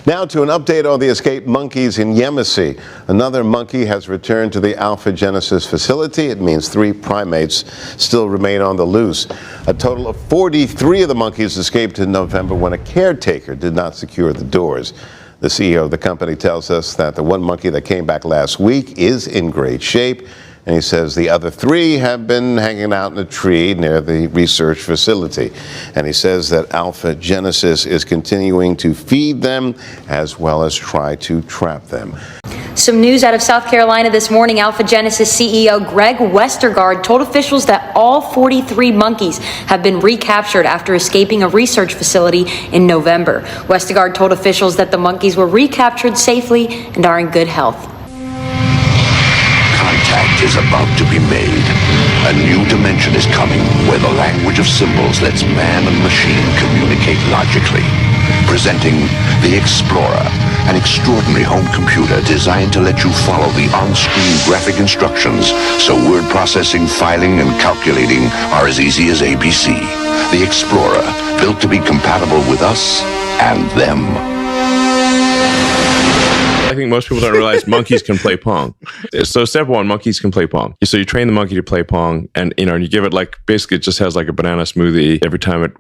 Now to an update on the escaped monkeys in Yemisi. Another monkey has returned to the Alpha Genesis facility. It means 3 primates still remain on the loose. A total of 43 of the monkeys escaped in November when a caretaker did not secure the doors. The CEO of the company tells us that the 1 monkey that came back last week is in great shape. And he says the other 3 have been hanging out in a tree near the research facility. And he says that Alpha Genesis is continuing to feed them as well as try to trap them. Some news out of South Carolina this morning. Alpha Genesis CEO Greg Westergaard told officials that all 43 monkeys have been recaptured after escaping a research facility in November. Westergaard told officials that the monkeys were recaptured safely and are in good health. Contact is about to be made. A new dimension is coming where the language of symbols lets man and machine communicate logically. Presenting the Explorer, an extraordinary home computer designed to let you follow the on-screen graphic instructions so word processing, filing, and calculating are as easy as ABC. The Explorer, built to be compatible with us and them. I think most people don't realize monkeys can play Pong. So step 1, monkeys can play Pong. So you train the monkey to play Pong, and and you give it basically it just has like a banana smoothie. Every time it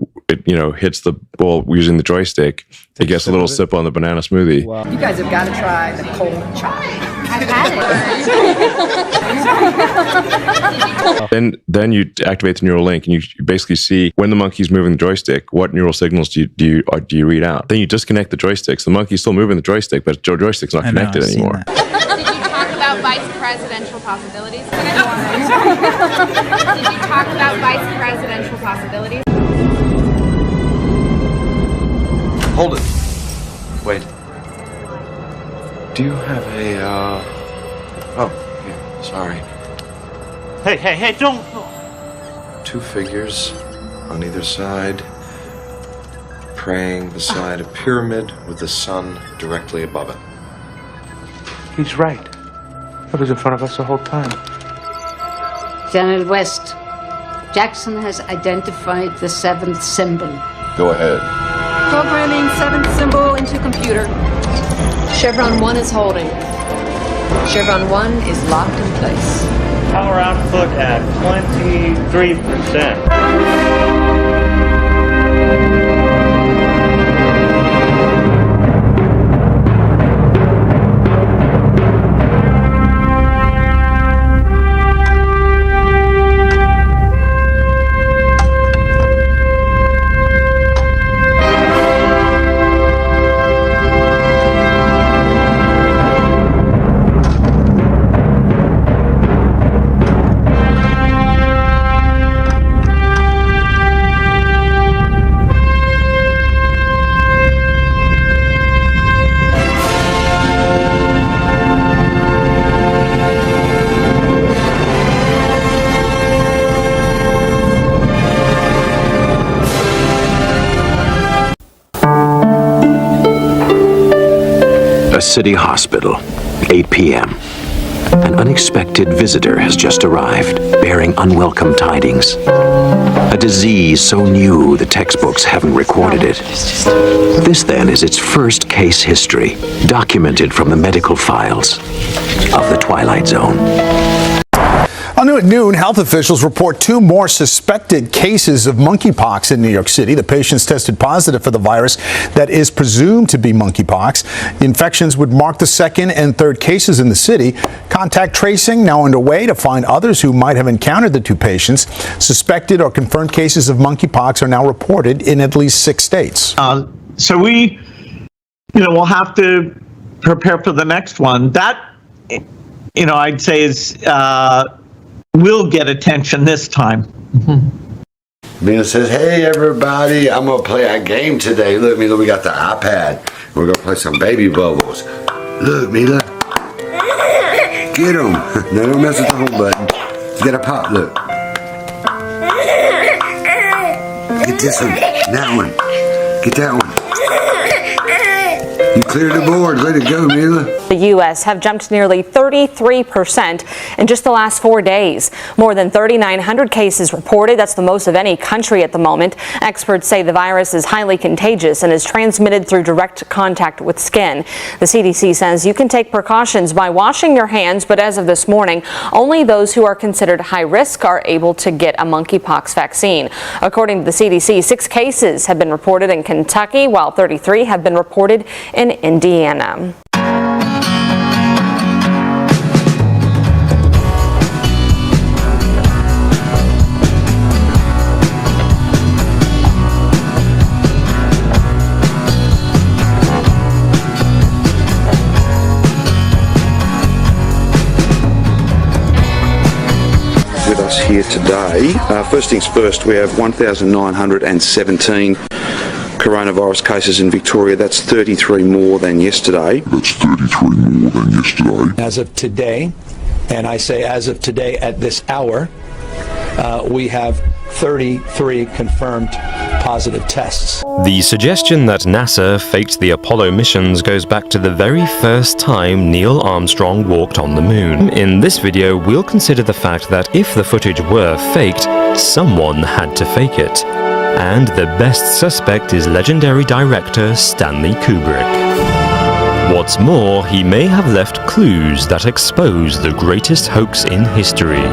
hits the ball using the joystick, it gets a little sip on the banana smoothie. Wow. You guys have got to try the cold chai. I've had it. Then you activate the neural link, and you basically see when the monkey's moving the joystick, what neural signals do you read out. Then you disconnect the joysticks. The monkey's still moving the joystick, but the joystick's not connected anymore. Did you talk about vice presidential possibilities? Did you talk about vice presidential possibilities? Hold it. Wait. Do you have a, Oh, yeah, sorry. Hey, don't... 2 figures on either side, praying beside a pyramid with the sun directly above it. He's right. It was in front of us the whole time. General West, Jackson has identified the 7th symbol. Go ahead. Programming 7th symbol into computer. Chevron 1 is holding. Chevron 1 is locked in place. Power output at 23%. A city hospital, 8 p.m. An unexpected visitor has just arrived, bearing unwelcome tidings. A disease so new the textbooks haven't recorded it. This then is its first case history, documented from the medical files of the Twilight Zone. On New at Noon, health officials report 2 more suspected cases of monkeypox in New York City. The patients tested positive for the virus that is presumed to be monkeypox. The infections would mark the 2nd and 3rd cases in the city. Contact tracing now underway to find others who might have encountered the 2 patients. Suspected or confirmed cases of monkeypox are now reported in at least 6 states. So we, we'll have to prepare for the next one. That, I'd say is... will get attention this time. Mina says, hey everybody, I'm going to play a game today. Look, Mila, we got the iPad. We're going to play some baby bubbles. Look, Mila. Get them. No, don't mess with the home button. You got to pop, look. Get this one. That one. Get that one. You cleared the board. Let it go, Mila. The U.S. have jumped nearly 33% in just the last 4 days. More than 3,900 cases reported. That's the most of any country at the moment. Experts say the virus is highly contagious and is transmitted through direct contact with skin. The CDC says you can take precautions by washing your hands, but as of this morning, only those who are considered high risk are able to get a monkeypox vaccine. According to the CDC, 6 cases have been reported in Kentucky, while 33 have been reported in Indiana. With us here today. First things first, we have 1,917 coronavirus cases in Victoria. That's 33 more than yesterday. As of today, and I say as of today at this hour, we have 33 confirmed positive tests. The suggestion that NASA faked the Apollo missions goes back to the very first time Neil Armstrong walked on the moon. In this video, we'll consider the fact that if the footage were faked, someone had to fake it. And the best suspect is legendary director Stanley Kubrick. What's more, he may have left clues that expose the greatest hoax in history.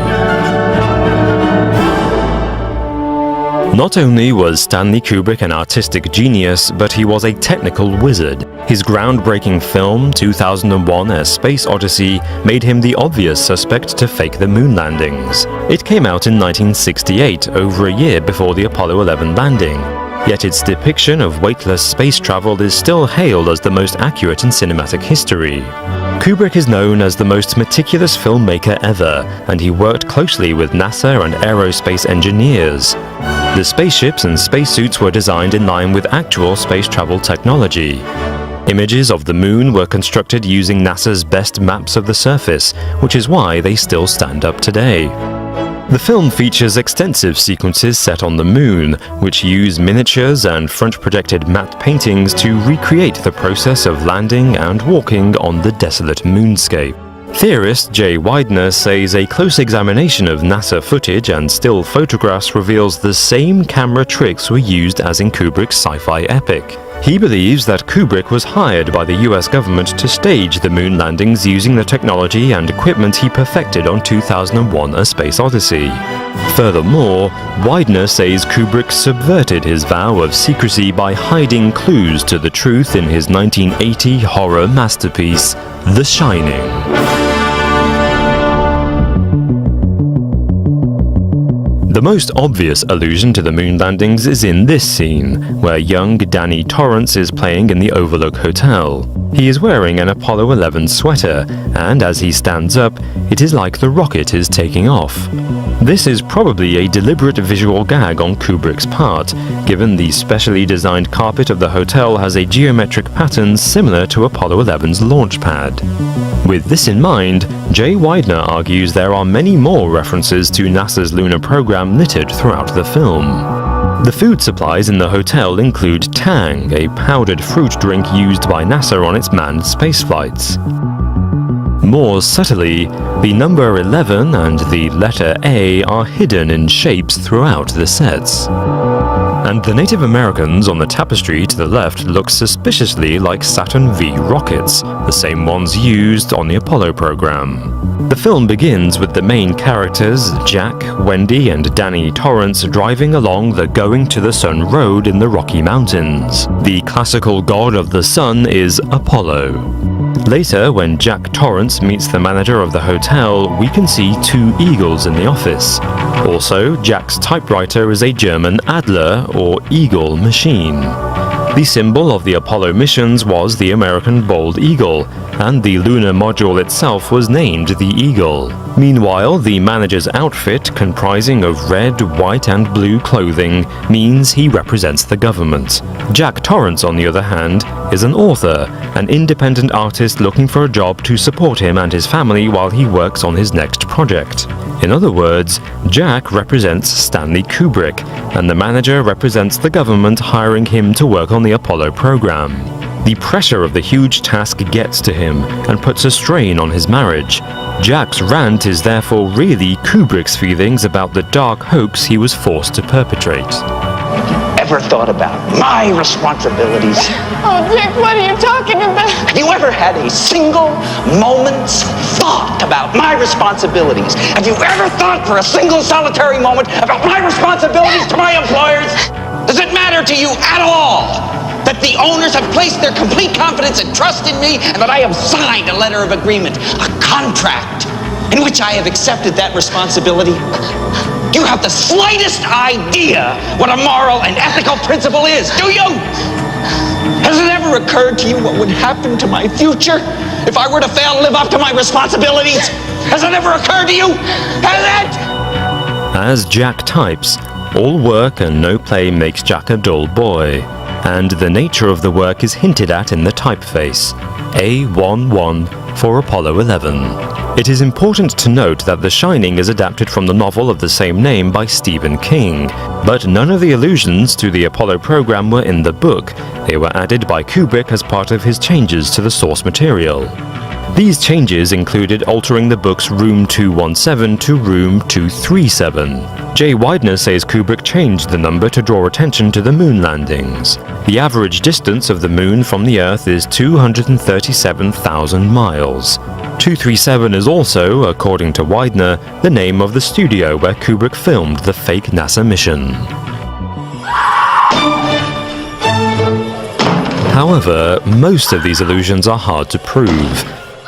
Not only was Stanley Kubrick an artistic genius, but he was a technical wizard. His groundbreaking film, 2001: A Space Odyssey, made him the obvious suspect to fake the moon landings. It came out in 1968, over a year before the Apollo 11 landing. Yet its depiction of weightless space travel is still hailed as the most accurate in cinematic history. Kubrick is known as the most meticulous filmmaker ever, and he worked closely with NASA and aerospace engineers. The spaceships and spacesuits were designed in line with actual space travel technology. Images of the moon were constructed using NASA's best maps of the surface, which is why they still stand up today. The film features extensive sequences set on the moon, which use miniatures and front-projected matte paintings to recreate the process of landing and walking on the desolate moonscape. Theorist Jay Weidner says a close examination of NASA footage and still photographs reveals the same camera tricks were used as in Kubrick's sci-fi epic. He believes that Kubrick was hired by the US government to stage the moon landings using the technology and equipment he perfected on 2001: A Space Odyssey. Furthermore, Weidner says Kubrick subverted his vow of secrecy by hiding clues to the truth in his 1980 horror masterpiece, The Shining. The most obvious allusion to the moon landings is in this scene, where young Danny Torrance is playing in the Overlook Hotel. He is wearing an Apollo 11 sweater, and as he stands up, it is like the rocket is taking off. This is probably a deliberate visual gag on Kubrick's part, given the specially designed carpet of the hotel has a geometric pattern similar to Apollo 11's launch pad. With this in mind, Jay Weidner argues there are many more references to NASA's lunar program littered throughout the film. The food supplies in the hotel include Tang, a powdered fruit drink used by NASA on its manned spaceflights. More subtly, the number 11 and the letter A are hidden in shapes throughout the sets. And the Native Americans on the tapestry to the left look suspiciously like Saturn V rockets, the same ones used on the Apollo program. The film begins with the main characters, Jack, Wendy, and Danny Torrance, driving along the Going to the Sun road in the Rocky Mountains. The classical god of the sun is Apollo. Later, when Jack Torrance meets the manager of the hotel, we can see 2 eagles in the office. Also, Jack's typewriter is a German Adler, or eagle, machine. The symbol of the Apollo missions was the American bald eagle, and the lunar module itself was named the Eagle. Meanwhile, the manager's outfit, comprising of red, white, and blue clothing, means he represents the government. Jack Torrance, on the other hand, is an author, an independent artist looking for a job to support him and his family while he works on his next project. In other words, Jack represents Stanley Kubrick, and the manager represents the government hiring him to work on the Apollo program. The pressure of the huge task gets to him and puts a strain on his marriage. Jack's rant is therefore really Kubrick's feelings about the dark hoax he was forced to perpetrate. Ever thought about my responsibilities? Oh, Dick, what are you talking about? Have you ever had a single moment's thought about my responsibilities? Have you ever thought for a single solitary moment about my responsibilities to my employers? Does it matter to you at all that the owners have placed their complete confidence and trust in me and that I have signed a letter of agreement, a contract, in which I have accepted that responsibility? You have the slightest idea what a moral and ethical principle is, do you? Has it ever occurred to you what would happen to my future if I were to fail to live up to my responsibilities? Has it ever occurred to you? Has it? As Jack types, all work and no play makes Jack a dull boy, and the nature of the work is hinted at in the typeface, A11 for Apollo 11. It is important to note that The Shining is adapted from the novel of the same name by Stephen King, but none of the allusions to the Apollo program were in the book. They were added by Kubrick as part of his changes to the source material. These changes included altering the book's Room 217 to Room 237. Jay Widener says Kubrick changed the number to draw attention to the moon landings. The average distance of the moon from the Earth is 237,000 miles. 237 is also, according to Widener, the name of the studio where Kubrick filmed the fake NASA mission. However, most of these allusions are hard to prove.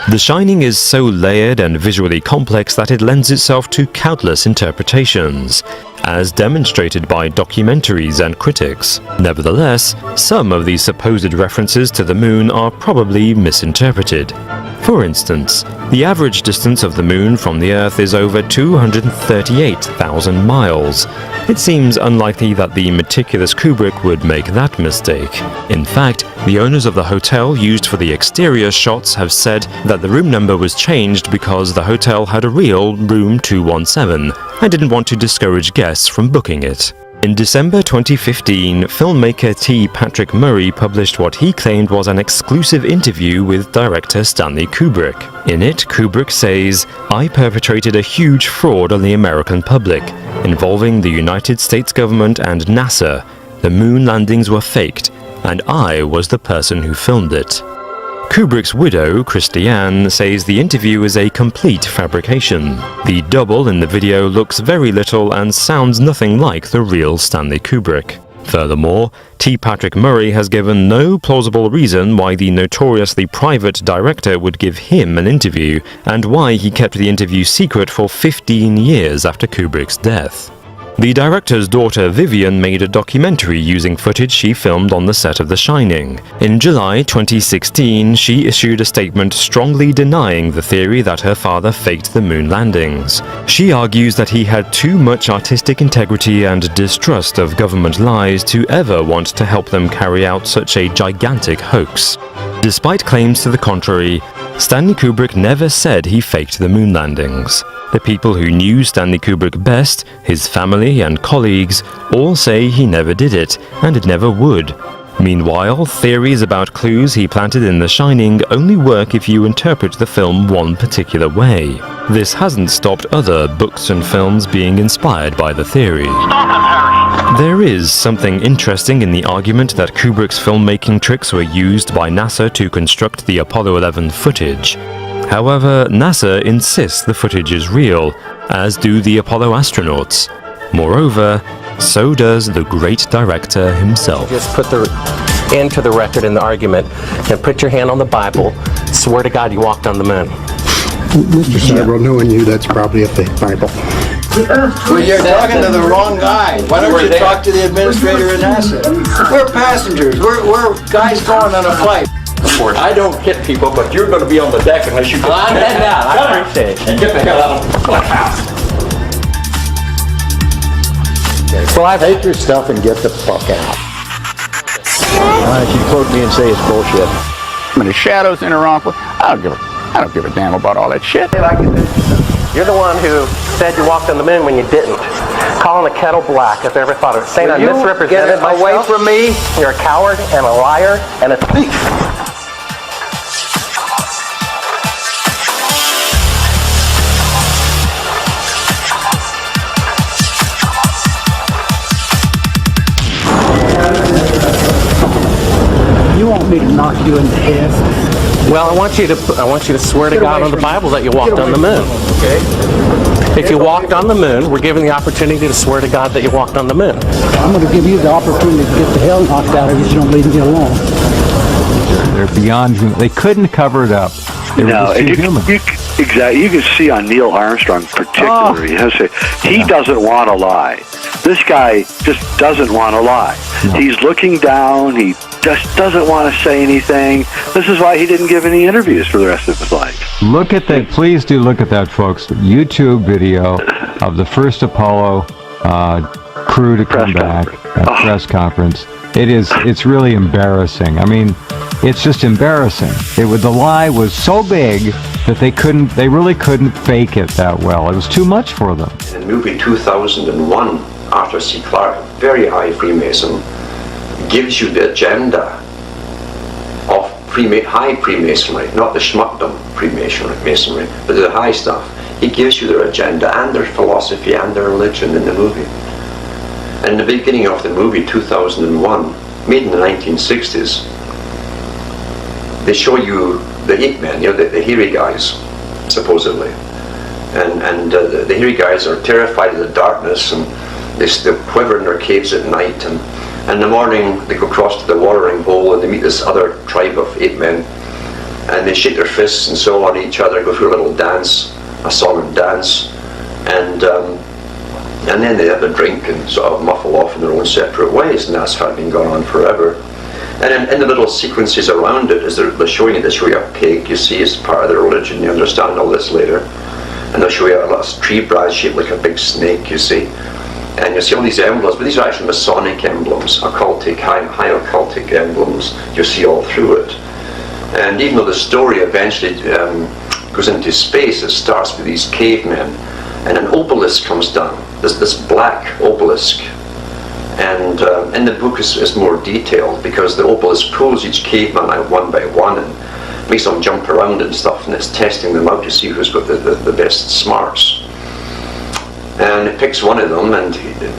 The Shining is so layered and visually complex that it lends itself to countless interpretations, as demonstrated by documentaries and critics. Nevertheless, some of these supposed references to the moon are probably misinterpreted. For instance, the average distance of the moon from the Earth is over 238,000 miles. It seems unlikely that the meticulous Kubrick would make that mistake. In fact, the owners of the hotel used for the exterior shots have said that the room number was changed because the hotel had a real Room 217 and didn't want to discourage guests from booking it. In December 2015, filmmaker T. Patrick Murray published what he claimed was an exclusive interview with director Stanley Kubrick. In it, Kubrick says, "I perpetrated a huge fraud on the American public, involving the United States government and NASA. The moon landings were faked, and I was the person who filmed it." Kubrick's widow, Christiane, says the interview is a complete fabrication. The double in the video looks very little and sounds nothing like the real Stanley Kubrick. Furthermore, T. Patrick Murray has given no plausible reason why the notoriously private director would give him an interview, and why he kept the interview secret for 15 years after Kubrick's death. The director's daughter Vivian made a documentary using footage she filmed on the set of The Shining. In July 2016, she issued a statement strongly denying the theory that her father faked the moon landings. She argues that he had too much artistic integrity and distrust of government lies to ever want to help them carry out such a gigantic hoax. Despite claims to the contrary, Stanley Kubrick never said he faked the moon landings. The people who knew Stanley Kubrick best, his family and colleagues, all say he never did it, and it never would. Meanwhile, theories about clues he planted in The Shining only work if you interpret the film one particular way. This hasn't stopped other books and films being inspired by the theory. There is something interesting in the argument that Kubrick's filmmaking tricks were used by NASA to construct the Apollo 11 footage. However, NASA insists the footage is real, as do the Apollo astronauts. Moreover, so does the great director himself. Just put the end to the record in the argument and put your hand on the Bible. Swear to God you walked on the moon. Mr. Several, knowing you, that's probably a fake Bible. Well, you're talking to the wrong guy. Why don't you talk to the administrator at NASA? We're passengers. We're guys going on a flight. I don't hit people, but you're going to be on the deck unless you... I'm heading out. I appreciate it. And get the hell out of the clubhouse. Well, I take your stuff and get the fuck out. Why don't you quote me and say it's bullshit? I mean, the shadows in her uncle. I don't give a damn about all that shit. You're the one who said you walked on the moon when you didn't. calling the kettle black, if I ever thought of it. Saying I Will you misrepresented get away myself. from me? You're a coward and a liar and a thief. You want me to knock you in the head? Well, I want you to swear to God on the Bible that you walked on the moon. Okay. If you walked on the moon, we're given the opportunity to swear to God that you walked on the moon. I'm going to give you the opportunity to get the hell knocked out of you if you don't leave me alone. They're beyond human. They couldn't cover it up. They were just too human. Exactly. You can see on Neil Armstrong particularly, he doesn't want to lie. This guy just doesn't want to lie. No. He's looking down. He just doesn't want to say anything. This is why he didn't give any interviews for the rest of his life. Look at that. Please do look at that, folks. YouTube video of the first Apollo crew to come back at press conference. It's really embarrassing. I mean, it's just embarrassing. The lie was so big that they really couldn't fake it that well. It was too much for them. In the movie 2001, Arthur C. Clarke, very high Freemason, gives you the agenda of high Freemasonry, not the schmuckdom Freemasonry, but the high stuff. He gives you their agenda and their philosophy and their religion in the movie. And in the beginning of the movie 2001, made in the 1960s, they show you the ape men, the hairy guys, supposedly. And the hairy guys are terrified of the darkness, and they quiver in their caves at night, and in the morning they go across to the watering hole and they meet this other tribe of ape men, and they shake their fists and so on at each other, go through a little dance, a song and dance, and then they have a drink and sort of muffle off in their own separate ways, and that's how it's been going on forever. And in the little sequences around it, as they're showing you, they show you a pig, you see, as part of their religion, you understand all this later, and they'll show you a little tree branch shaped like a big snake, you see, and you see all these emblems, but these are actually Masonic emblems, occultic, high occultic emblems, you see all through it. And even though the story eventually goes into space, it starts with these cavemen, and an obelisk comes down, this black obelisk, and in the book is more detailed, because the obelisk pulls each caveman out one by one and makes them jump around and stuff, and it's testing them out to see who's got the best smarts. And it picks one of them, and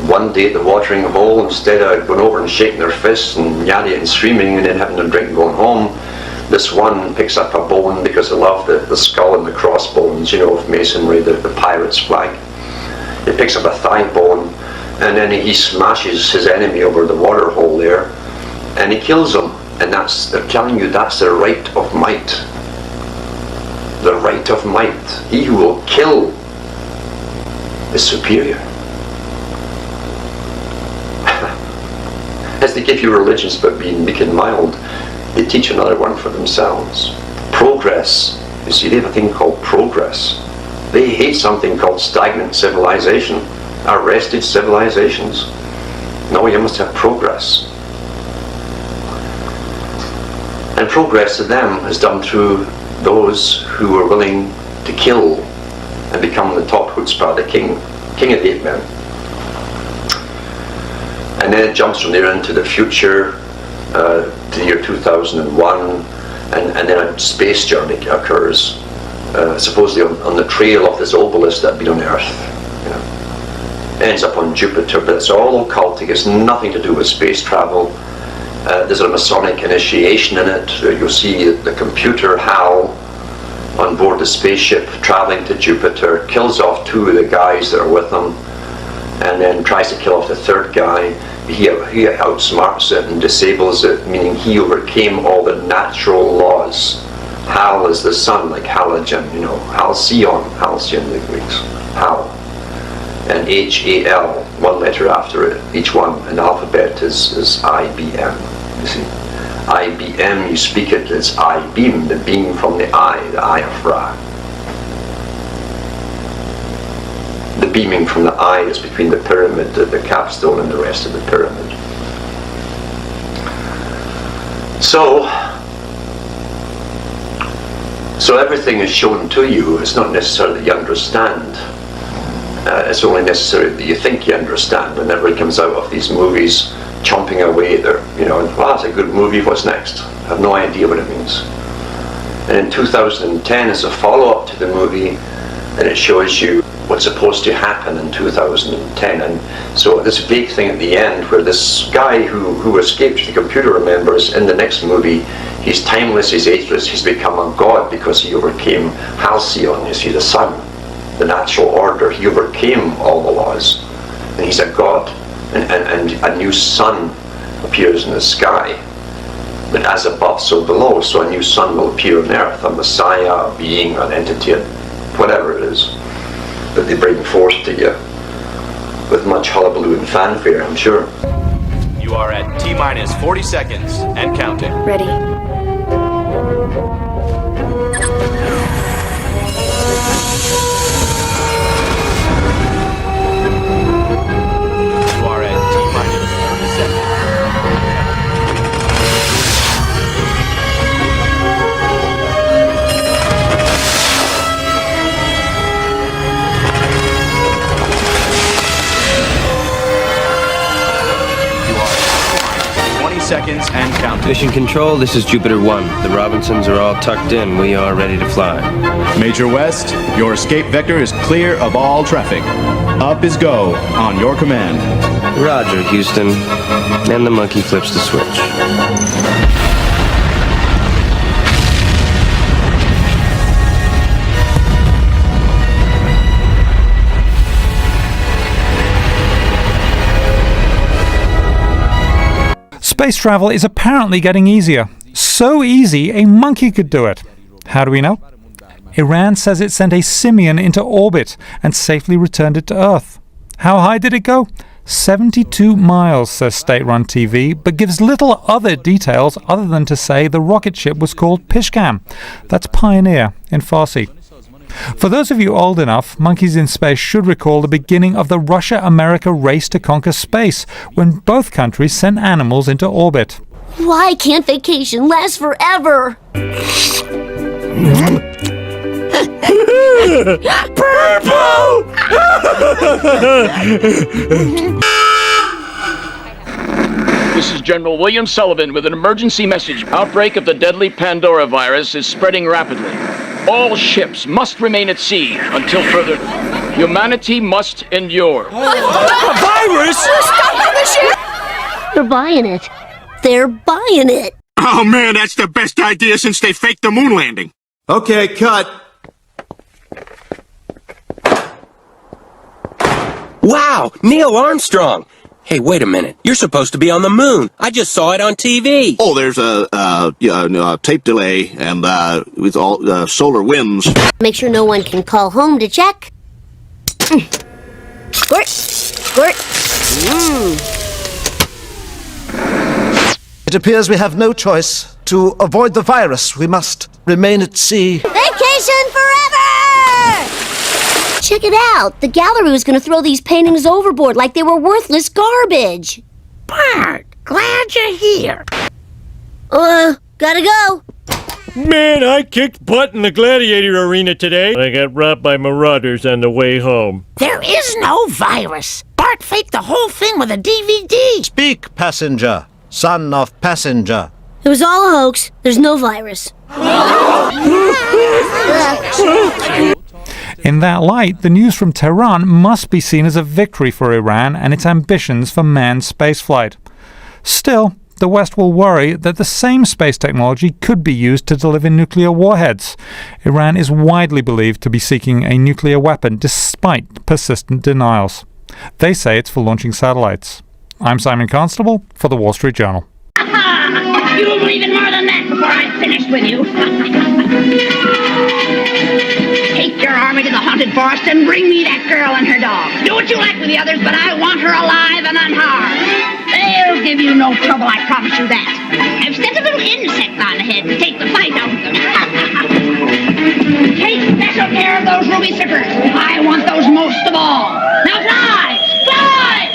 one day at the watering hole, instead of going over and shaking their fists and yelling and screaming and then having a drink and going home, this one picks up a bone, because they love the skull and the crossbones, of masonry, the pirate's flag. He picks up a thigh bone, and then he smashes his enemy over the water hole there, and he kills him. And they're telling you that's the right of might. The right of might. He who will kill is superior. As they give you religions about being meek and mild, they teach another one for themselves. Progress. You see, they have a thing called progress. They hate something called stagnant civilization, arrested civilizations. No, you must have progress. And progress to them is done through those who are willing to kill and become the top chutzpah, the king of the ape men. And then it jumps from there into the future, to the year 2001, and then a space journey occurs, supposedly on the trail of this obelisk that had been on Earth. Ends up on Jupiter, but it's all occultic. It's nothing to do with space travel. There's a Masonic initiation in it. You'll see the computer HAL on board the spaceship traveling to Jupiter, kills off two of the guys that are with them, and then tries to kill off the third guy. He outsmarts it and disables it, meaning he overcame all the natural laws. HAL is the sun, like halogen, halcyon the Greeks, HAL. And HAL, one letter after it, each one, and the alphabet is IBM, you see. IBM, you speak it, it's I-beam, the beam from the eye of Ra. The beaming from the eye is between the pyramid, the capstone, and the rest of the pyramid. So everything is shown to you. It's not necessarily that you understand. It's only necessary that you think you understand, and everybody comes out of these movies chomping away there, wow, that's a good movie, what's next? I have no idea what it means. And in 2010, as a follow-up to the movie, and it shows you what's supposed to happen in 2010. And so this big thing at the end where this guy who escaped the computer, remembers, in the next movie, he's timeless, he's ageless, he's become a god because he overcame Halcyon, you see, the sun, the natural order. He overcame all the laws, and he's a god. And a new sun appears in the sky. But as above, so below. So a new sun will appear on earth, a messiah, a being, an entity, whatever it is that they bring forth to you with much hullabaloo and fanfare, I'm sure. You are at T-minus 40 seconds and counting. Ready. You are at T-minus 30 seconds. Seconds and counting. Mission Control, this is Jupiter 1. The Robinsons are all tucked in. We are ready to fly. Major West, your escape vector is clear of all traffic. Up is go, on your command. Roger, Houston. And the monkey flips the switch. Space travel is apparently getting easier. So easy, a monkey could do it. How do we know? Iran says it sent a simian into orbit and safely returned it to Earth. How high did it go? 72 miles, says state-run TV, but gives little other details other than to say the rocket ship was called Pishkam. That's pioneer in Farsi. For those of you old enough, Monkeys in Space should recall the beginning of the Russia-America race to conquer space, when both countries sent animals into orbit. Why can't vacation last forever? This is General William Sullivan with an emergency message. Outbreak of the deadly Pandora virus is spreading rapidly. All ships must remain at sea until further. Humanity must endure. A virus? Stop the ship! They're buying it. They're buying it. Oh man, that's the best idea since they faked the moon landing. Okay, cut. Wow, Neil Armstrong. Hey, wait a minute. You're supposed to be on the moon. I just saw it on TV. Oh, there's a tape delay and with all solar winds. Make sure no one can call home to check. Squirt. Squirt. It appears we have no choice. To avoid the virus, we must remain at sea. Vacation forever! Check it out. The gallery was going to throw these paintings overboard like they were worthless garbage. Bart, glad you're here. Gotta go. Man, I kicked butt in the gladiator arena today. I got robbed by marauders on the way home. There is no virus. Bart faked the whole thing with a DVD. Speak, passenger. Son of passenger. It was all a hoax. There's no virus. In that light, the news from Tehran must be seen as a victory for Iran and its ambitions for manned spaceflight. Still, the West will worry that the same space technology could be used to deliver nuclear warheads. Iran is widely believed to be seeking a nuclear weapon despite persistent denials. They say it's for launching satellites. I'm Simon Constable for the Wall Street Journal. You'll believe in more than that before I'm finished with you. Take your army to the haunted forest and bring me that girl and her dog. Do what you like with the others, but I want her alive and unharmed. They'll give you no trouble, I promise you that. I've sent a little insect on ahead to take the fight out of them. Take special care of those ruby zippers. I want those most of all. Now fly! Fly!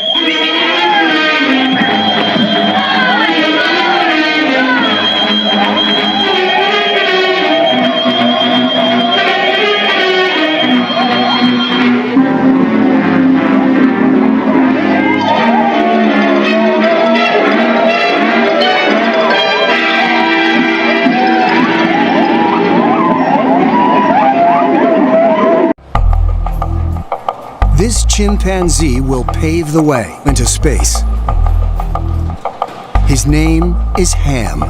chimpanzee will pave the way into space. His name is Ham.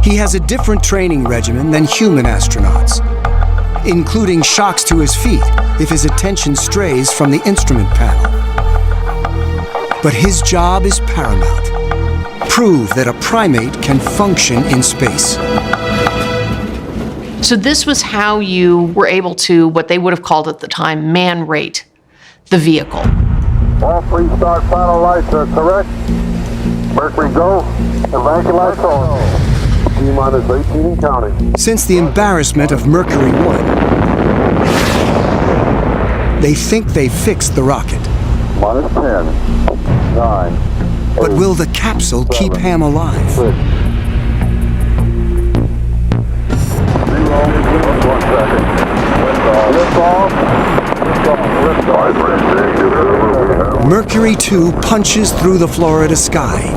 He has a different training regimen than human astronauts, including shocks to his feet if his attention strays from the instrument panel. But his job is paramount. Prove that a primate can function in space. So this was how you were able to, what they would have called at the time, man-rate the vehicle. All three start final lights are correct. Mercury go, and vanking lights on. T-minus 18 and counting. Since the embarrassment of Mercury 1, they think they've fixed the rocket. Minus 10, 9, But will the capsule keep Ham alive? 6. 1 second. Lift off. Mercury 2 punches through the Florida sky.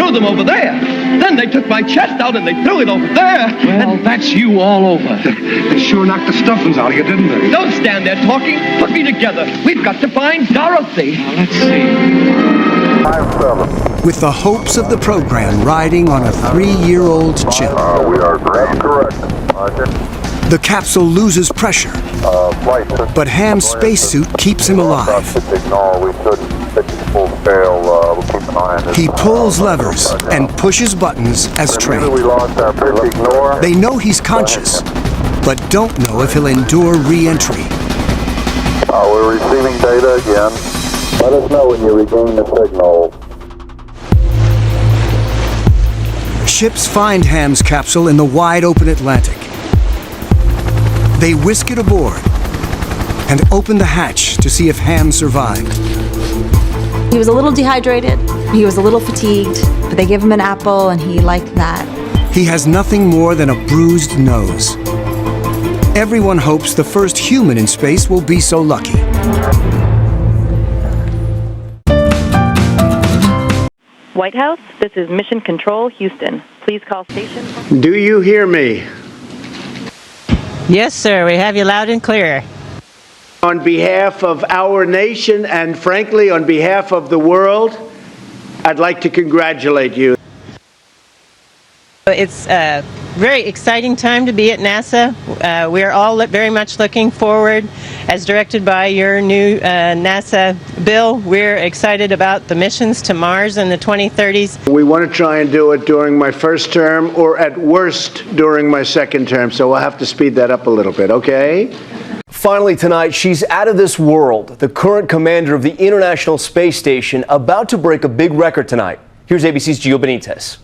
Them over there. Then they took my chest out and they threw it over there. Well, that's you all over. They sure knocked the stuffings out of you, didn't they? Don't stand there talking. Put me together. We've got to find Dorothy. Now, let's see. 5-7. With the hopes of the program riding on a 3-year-old chip. We are correct. The capsule loses pressure, but Ham's spacesuit keeps him alive. He pulls levers and pushes buttons as trained. They know he's conscious, but don't know if he'll endure re-entry. We're receiving data again. Let us know when you regain the signal. Ships find Ham's capsule in the wide-open Atlantic. They whisk it aboard and open the hatch to see if Ham survived. He was a little dehydrated, he was a little fatigued, but they gave him an apple and he liked that. He has nothing more than a bruised nose. Everyone hopes the first human in space will be so lucky. White House, this is Mission Control, Houston. Please call station. Do you hear me? Yes, sir. We have you loud and clear. On behalf of our nation and, frankly, on behalf of the world, I'd like to congratulate you. It's a very exciting time to be at NASA. We're all very much looking forward, as directed by your new NASA bill. We're excited about the missions to Mars in the 2030s. We want to try and do it during my first term, or at worst during my second term, so we'll have to speed that up a little bit, okay? Finally tonight, she's out of this world. The current commander of the International Space Station about to break a big record tonight. Here's ABC's Gio Benitez.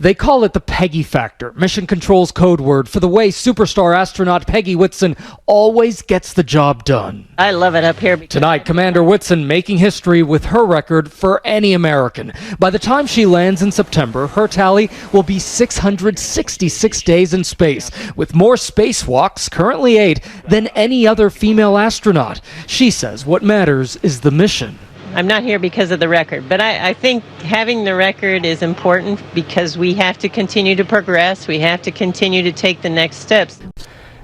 They call it the Peggy factor, Mission Control's code word for the way superstar astronaut Peggy Whitson always gets the job done. I love it up here. Tonight, Commander Whitson making history with her record for any American. By the time she lands in September, her tally will be 666 days in space, with more spacewalks, currently 8, than any other female astronaut. She says what matters is the mission. I'm not here because of the record, but I think having the record is important because we have to continue to progress. We have to continue to take the next steps.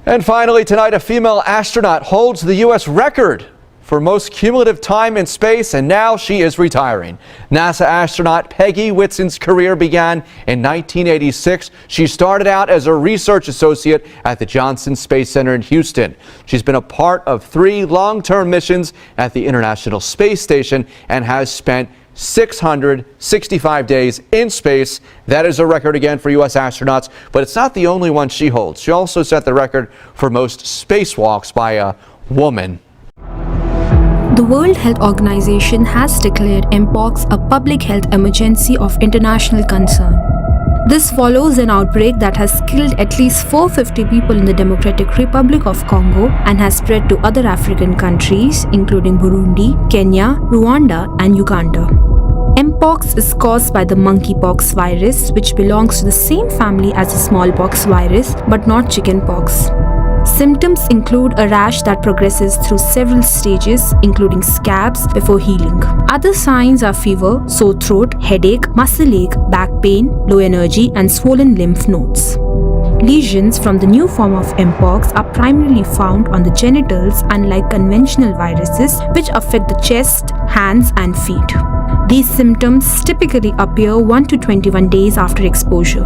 And finally tonight, a female astronaut holds the U.S. record for most cumulative time in space, and now she is retiring. NASA astronaut Peggy Whitson's career began in 1986. She started out as a research associate at the Johnson Space Center in Houston. She's been a part of 3 long-term missions at the International Space Station and has spent 665 days in space. That is a record again for U.S. astronauts, but it's not the only one she holds. She also set the record for most spacewalks by a woman. The World Health Organization has declared Mpox a public health emergency of international concern. This follows an outbreak that has killed at least 450 people in the Democratic Republic of Congo and has spread to other African countries, including Burundi, Kenya, Rwanda, and Uganda. Mpox is caused by the monkeypox virus, which belongs to the same family as the smallpox virus, but not chickenpox. Symptoms include a rash that progresses through several stages, including scabs, before healing. Other signs are fever, sore throat, headache, muscle ache, back pain, low energy, and swollen lymph nodes. Lesions from the new form of Mpox are primarily found on the genitals, unlike conventional viruses, which affect the chest, hands, and feet. These symptoms typically appear 1 to 21 days after exposure.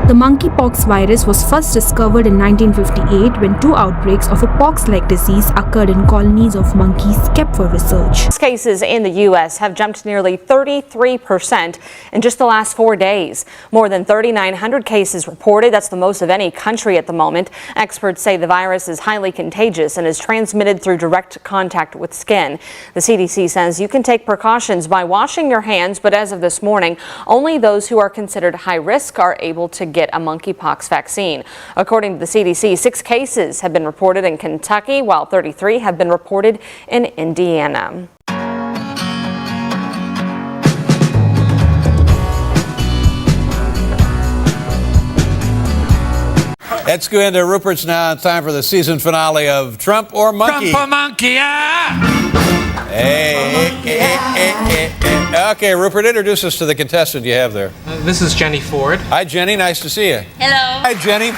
The monkeypox virus was first discovered in 1958 when 2 outbreaks of a pox-like disease occurred in colonies of monkeys kept for research. Cases in the U.S. have jumped nearly 33% in just the last 4 days. More than 3,900 cases reported. That's the most of any country at the moment. Experts say the virus is highly contagious and is transmitted through direct contact with skin. The CDC says you can take precautions by washing your hands, but as of this morning, only those who are considered high risk are able to get a monkeypox vaccine. According to the CDC, 6 cases have been reported in Kentucky, while 33 have been reported in Indiana. Let's go into Rupert's now. It's time for the season finale of Trump or Monkey. Trump or Monkey, Okay, Rupert, introduce us to the contestant you have there. This is Jenny Ford. Hi, Jenny. Nice to see you. Hello. Hi, Jenny.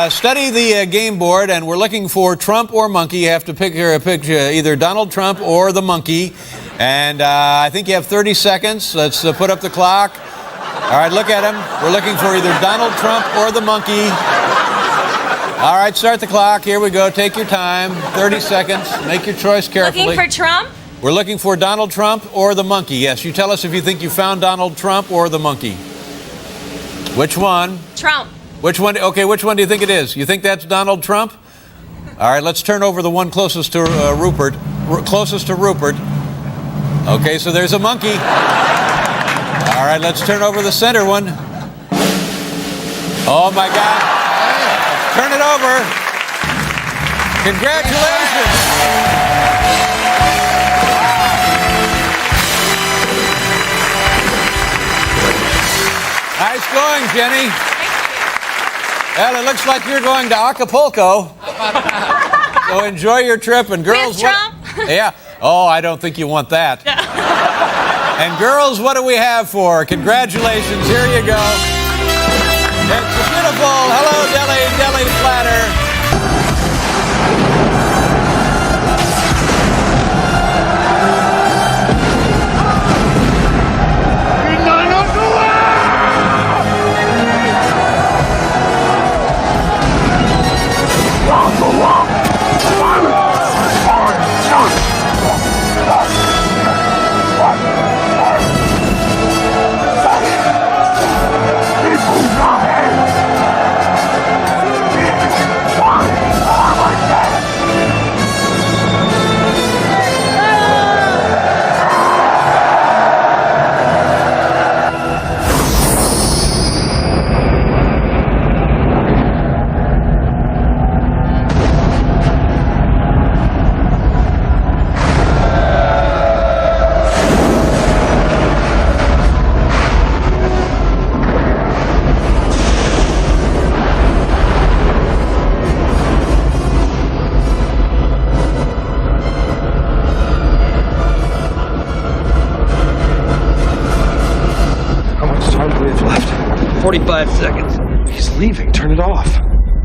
Study the game board, and we're looking for Trump or Monkey. You have to pick a picture, either Donald Trump or the monkey. And I think you have 30 seconds. Let's put up the clock. All right, look at him. We're looking for either Donald Trump or the monkey. All right, start the clock. Here we go. Take your time. 30 seconds. Make your choice carefully. Looking for Trump? We're looking for Donald Trump or the monkey. Yes, you tell us if you think you found Donald Trump or the monkey. Which one? Trump. Which one? Okay, which one do you think it is? You think that's Donald Trump? All right, let's turn over the one closest to Rupert. Closest to Rupert. Okay, so there's a monkey. All right, let's turn over the center one. Oh my God. Turn it over. Congratulations. Nice going, Jenny. Well, it looks like you're going to Acapulco. So enjoy your trip. And girls, with Trump? Yeah. Oh, I don't think you want that. And girls, what do we have for? Congratulations. Here you go. It's a beautiful Hello Deli platter. How much time do we have left? 45 seconds. He's leaving. Turn it off.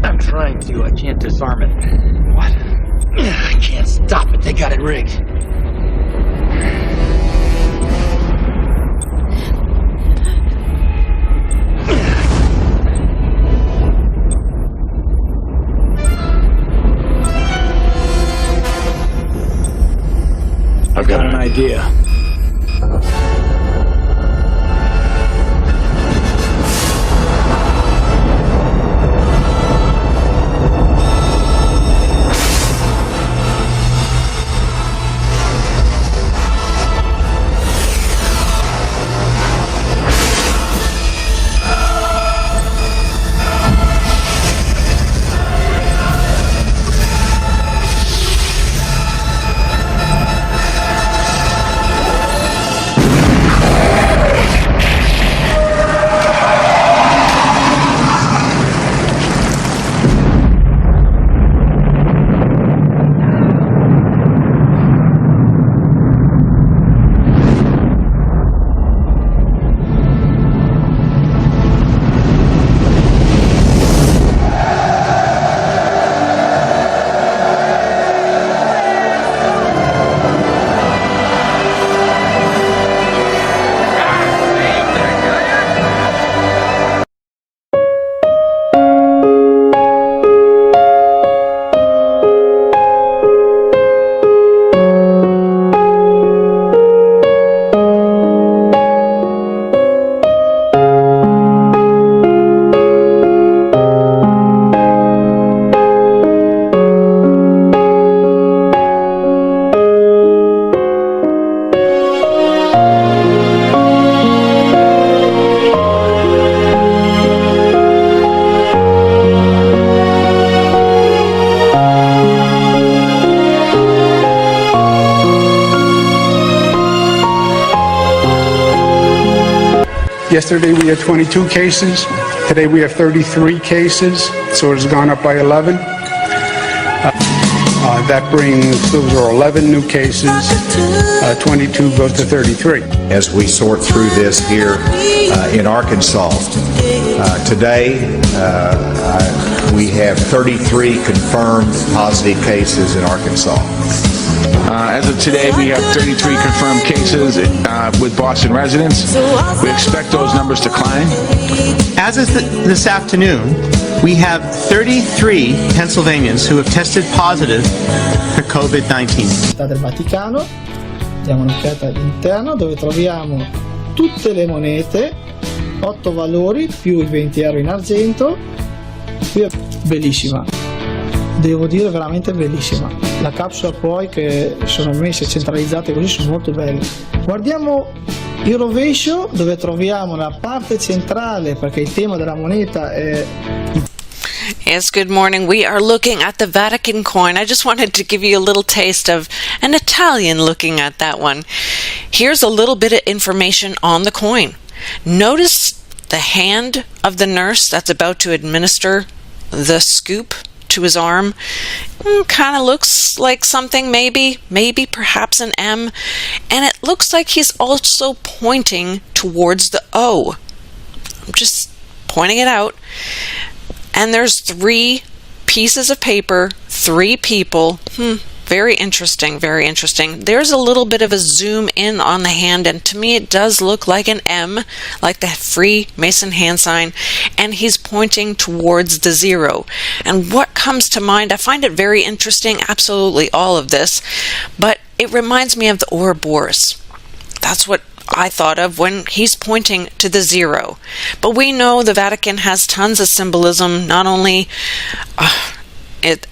I'm trying to. I can't disarm it. What? I can't stop it. They got it rigged. I've got an idea. Yesterday we had 22 cases. Today we have 33 cases, so it has gone up by 11. That brings, those are 11 new cases. 22 goes to 33. As we sort through this here in Arkansas, today we have 33 confirmed positive cases in Arkansas. As of today, we have 33 confirmed cases with Boston residents. We expect those numbers to climb. As of this afternoon, we have 33 Pennsylvanians who have tested positive for COVID-19. Del Vaticano, diamo un'occhiata all'interno dove troviamo tutte le monete, 8 valori più i 20 euro in argento. Qui è bellissima, devo dire veramente bellissima. La capsula poi che sono messe centralizzate così sono molto belle. Guardiamo il rovescio dove troviamo la parte centrale, perché il tema della moneta è... Yes, good morning. We are looking at the Vatican coin. I just wanted to give you a little taste of an Italian looking at that one. Here's a little bit of information on the coin. Notice the hand of the nurse that's about to administer the scoop to his arm. Kind of looks like something, maybe perhaps an M. And it looks like he's also pointing towards the O. I'm just pointing it out. And there's 3 pieces of paper, 3 people. Very interesting, very interesting. There's a little bit of a zoom in on the hand, and to me it does look like an M, like the Freemason hand sign, and he's pointing towards the 0. And what comes to mind, I find it very interesting, absolutely all of this, but it reminds me of the Ouroboros. That's what I thought of when he's pointing to the 0. But we know the Vatican has tons of symbolism, not only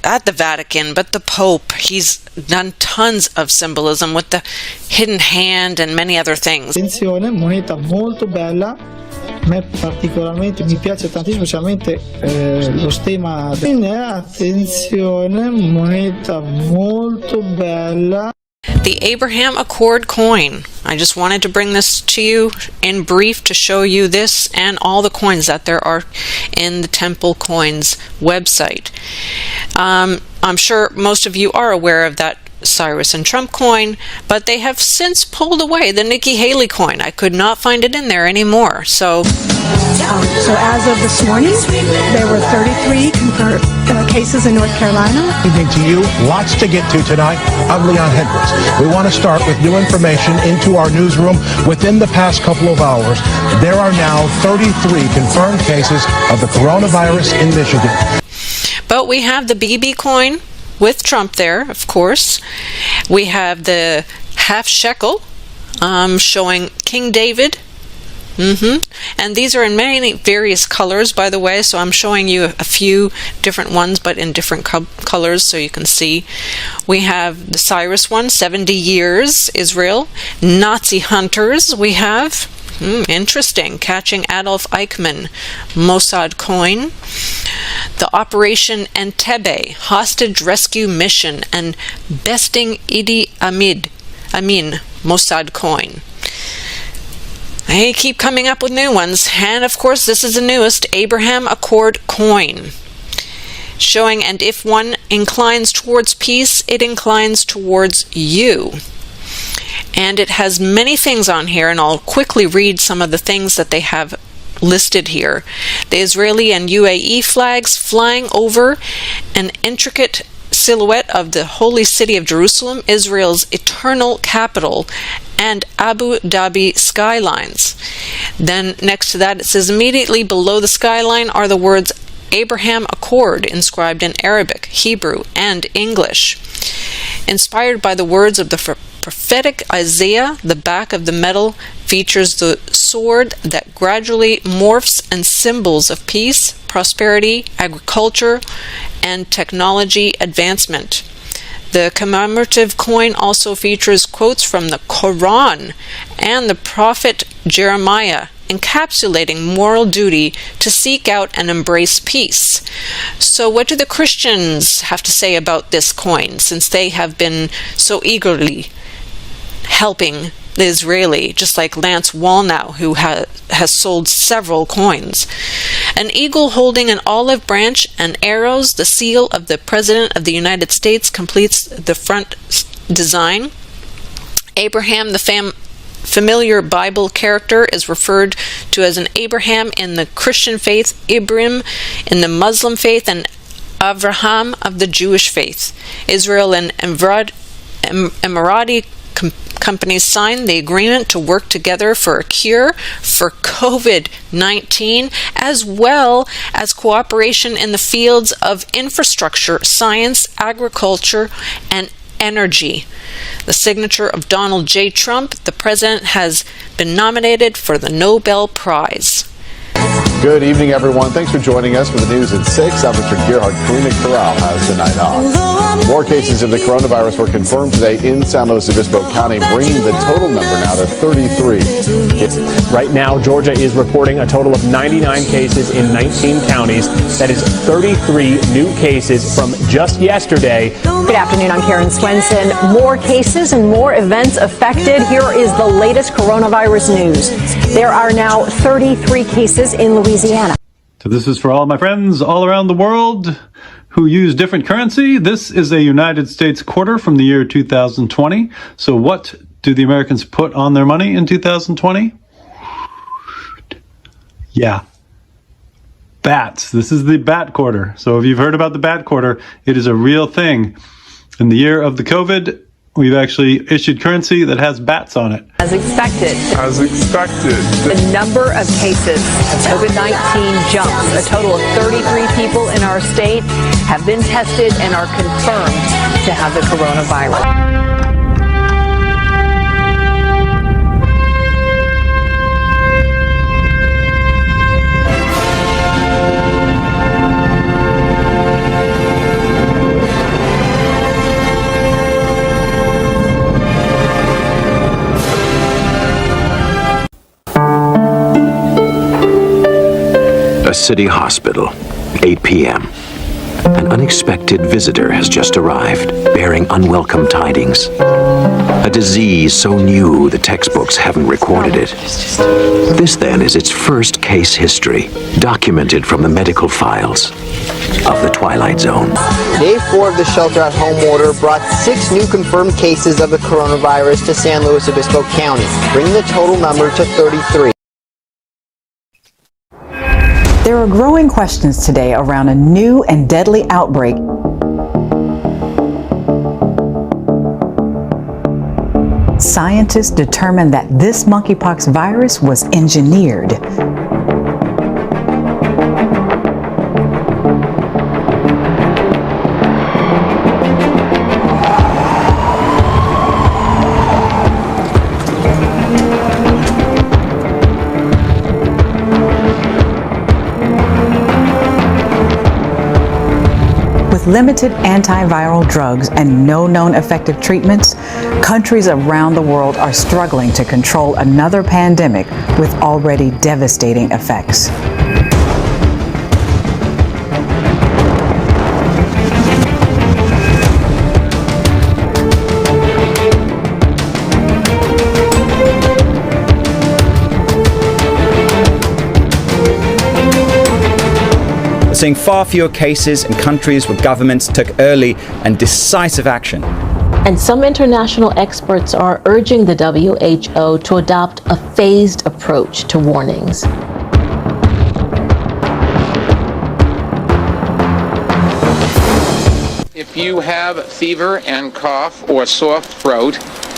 at the Vatican, but the Pope. He's done tons of symbolism with the hidden hand and many other things. Attenzione, moneta molto bella. A me particolarmente mi piace tantissimo, specialmente lo stemma. Attenzione, moneta molto bella. The Abraham Accord coin. I just wanted to bring this to you in brief to show you this and all the coins that there are in the Temple Coins website. I'm sure most of you are aware of that Cyrus and Trump coin, but they have since pulled away the Nikki Haley coin. I could not find it in there anymore. So as of this morning, there were 33 confirmed cases in North Carolina. Evening to you. Lots to get to tonight. I'm Leon Hendricks. We want to start with new information into our newsroom. Within the past couple of hours, there are now 33 confirmed cases of the coronavirus in Michigan. But we have the BB coin with Trump there, of course. We have the half shekel showing King David. And these are in many various colors, by the way, so I'm showing you a few different ones, but in different colors, so you can see. We have the Cyrus one, 70 years, Israel. Nazi hunters, we have. Interesting. Catching Adolf Eichmann, Mossad coin. The Operation Entebbe, hostage rescue mission, and besting Idi Amin, Mossad coin. They keep coming up with new ones, and of course this is the newest, Abraham Accord coin, showing, and if one inclines towards peace, it inclines towards you. And it has many things on here, and I'll quickly read some of the things that they have listed here. The Israeli and UAE flags flying over an intricate silhouette of the holy city of Jerusalem, Israel's eternal capital, and Abu Dhabi skylines. Then next to that it says immediately below the skyline are the words Abraham Accord inscribed in Arabic, Hebrew, and English. Inspired by the words of the prophetic Isaiah, the back of the medal features the sword that gradually morphs and symbols of peace, prosperity, agriculture, and technology advancement. The commemorative coin also features quotes from the Quran and the prophet Jeremiah, encapsulating moral duty to seek out and embrace peace. So what do the Christians have to say about this coin, since they have been so eagerly helping the Israeli, just like Lance Wallnau, who has sold several coins. An eagle holding an olive branch and arrows, the seal of the President of the United States, completes the front design. Abraham, the familiar Bible character, is referred to as an Abraham in the Christian faith, Ibrahim in the Muslim faith, and Avraham of the Jewish faith. Israel and Emirati companies signed the agreement to work together for a cure for COVID-19, as well as cooperation in the fields of infrastructure, science, agriculture, and energy. The signature of Donald J. Trump, the president, has been nominated for the Nobel Prize. Good evening, everyone. Thanks for joining us for the news at 6. I'm Richard Gerhardt. Karina Corral has the night off. More cases of the coronavirus were confirmed today in San Luis Obispo County, bringing the total number now to 33. Right now, Georgia is reporting a total of 99 cases in 19 counties. That is 33 new cases from just yesterday. Good afternoon, I'm Karen Swenson. More cases and more events affected. Here is the latest coronavirus news. There are now 33 cases in Louisiana. So this is for all my friends all around the world who use different currency. This is a United States quarter from the year 2020. So what do the Americans put on their money in 2020? Yeah. Bats. This is the bat quarter. So if you've heard about the bat quarter, it is a real thing. In the year of the COVID, we've actually issued currency that has bats on it. As expected. As expected. The number of cases of COVID-19 jumps. A total of 33 people in our state have been tested and are confirmed to have the coronavirus. A city hospital, 8 p.m. An unexpected visitor has just arrived, bearing unwelcome tidings. A disease so new the textbooks haven't recorded it. This then is its first case history, documented from the medical files of the Twilight Zone. Day 4 of the shelter-at-home order brought 6 new confirmed cases of the coronavirus to San Luis Obispo County, bringing the total number to 33. There are growing questions today around a new and deadly outbreak. Scientists determined that this monkeypox virus was engineered. With limited antiviral drugs and no known effective treatments, countries around the world are struggling to control another pandemic with already devastating effects. Seeing far fewer cases in countries where governments took early and decisive action. And some international experts are urging the WHO to adopt a phased approach to warnings. If you have fever and cough or sore throat,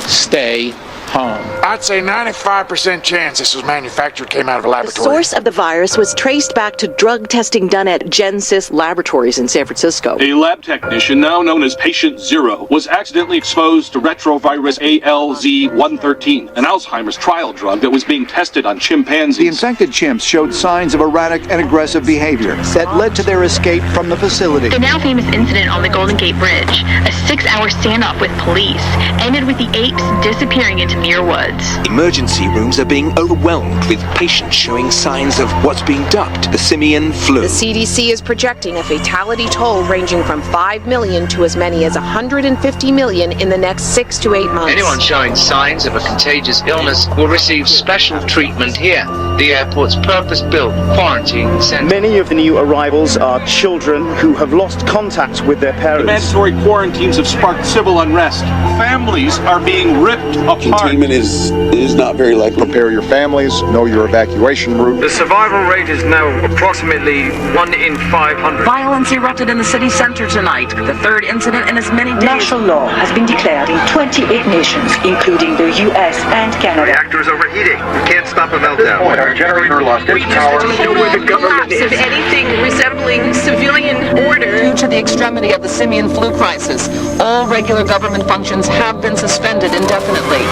stay home. I'd say 95% chance this was manufactured, came out of a The laboratory. source of the virus was traced back to drug testing done at Genesis Laboratories in San Francisco. A lab technician, now known as Patient Zero, was accidentally exposed to retrovirus ALZ-113, an Alzheimer's trial drug that was being tested on chimpanzees. The infected chimps showed signs of erratic and aggressive behavior that led to their escape from the facility. The now famous incident on the Golden Gate Bridge, a 6-hour standoff with police, ended with the apes disappearing into Muir Woods. Emergency rooms are being overwhelmed with patients showing signs of what's being dubbed the simian flu. The CDC is projecting a fatality toll ranging from 5 million to as many as 150 million in the next 6 to 8 months. Anyone showing signs of a contagious illness will receive special treatment here. The airport's purpose-built quarantine center. Many of the new arrivals are children who have lost contact with their parents. Mandatory quarantines have sparked civil unrest. Families are being ripped apart. Containment is not very likely. Prepare your families, know your evacuation route. The survival rate is now approximately 1 in 500. Violence erupted in the city center tonight, the third incident in as many days. Martial law has been declared in 28 nations, including the U.S. and Canada. Reactor is overheating. We can't stop a meltdown. Our generator lost its power. Know where the government is. Of anything resembling civilian order. Due to the extremity of the simian flu crisis, all regular government functions have been suspended indefinitely.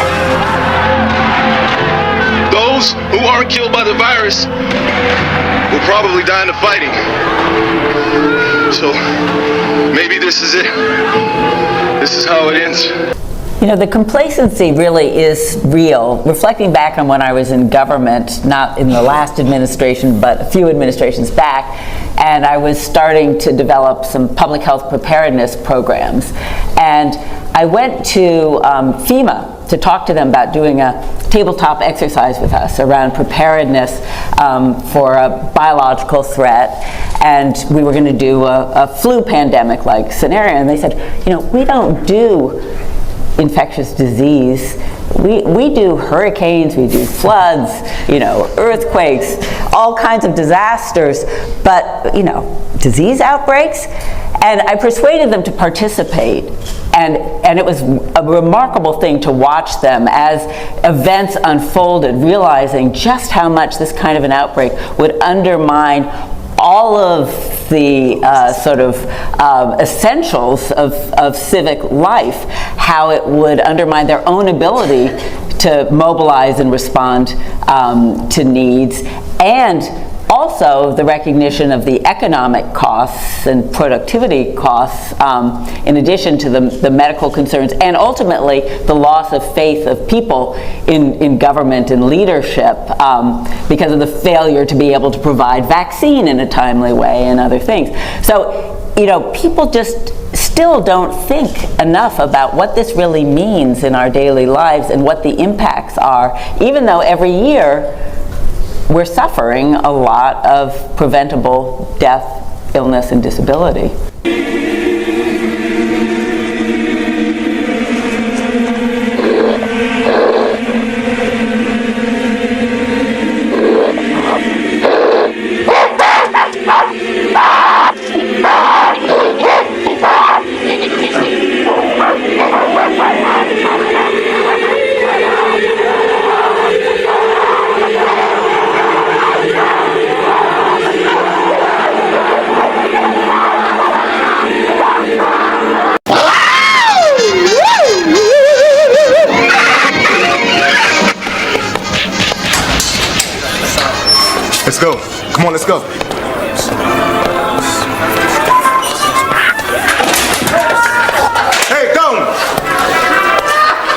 Those who aren't killed by the virus will probably die in the fighting. So maybe this is it. This is how it ends. You know, the complacency really is real. Reflecting back on when I was in government, not in the last administration, but a few administrations back, and I was starting to develop some public health preparedness programs. And I went to FEMA to talk to them about doing a tabletop exercise with us around preparedness for a biological threat. And we were going to do a flu pandemic-like scenario. And they said, you know, we don't do infectious disease. We do hurricanes, we do floods, you know, earthquakes, all kinds of disasters, but, you know, disease outbreaks? And I persuaded them to participate. And it was a remarkable thing to watch them as events unfolded, realizing just how much this kind of an outbreak would undermine all of the essentials of civic life, how it would undermine their own ability to mobilize and respond to needs, and also the recognition of the economic costs and productivity costs, in addition to the medical concerns, and ultimately the loss of faith of people in government and leadership because of the failure to be able to provide vaccine in a timely way and other things. So, you know, people just still don't think enough about what this really means in our daily lives and what the impacts are, even though every year we're suffering a lot of preventable death, illness, and disability. Let's go. Come on, let's go. Hey, Gone!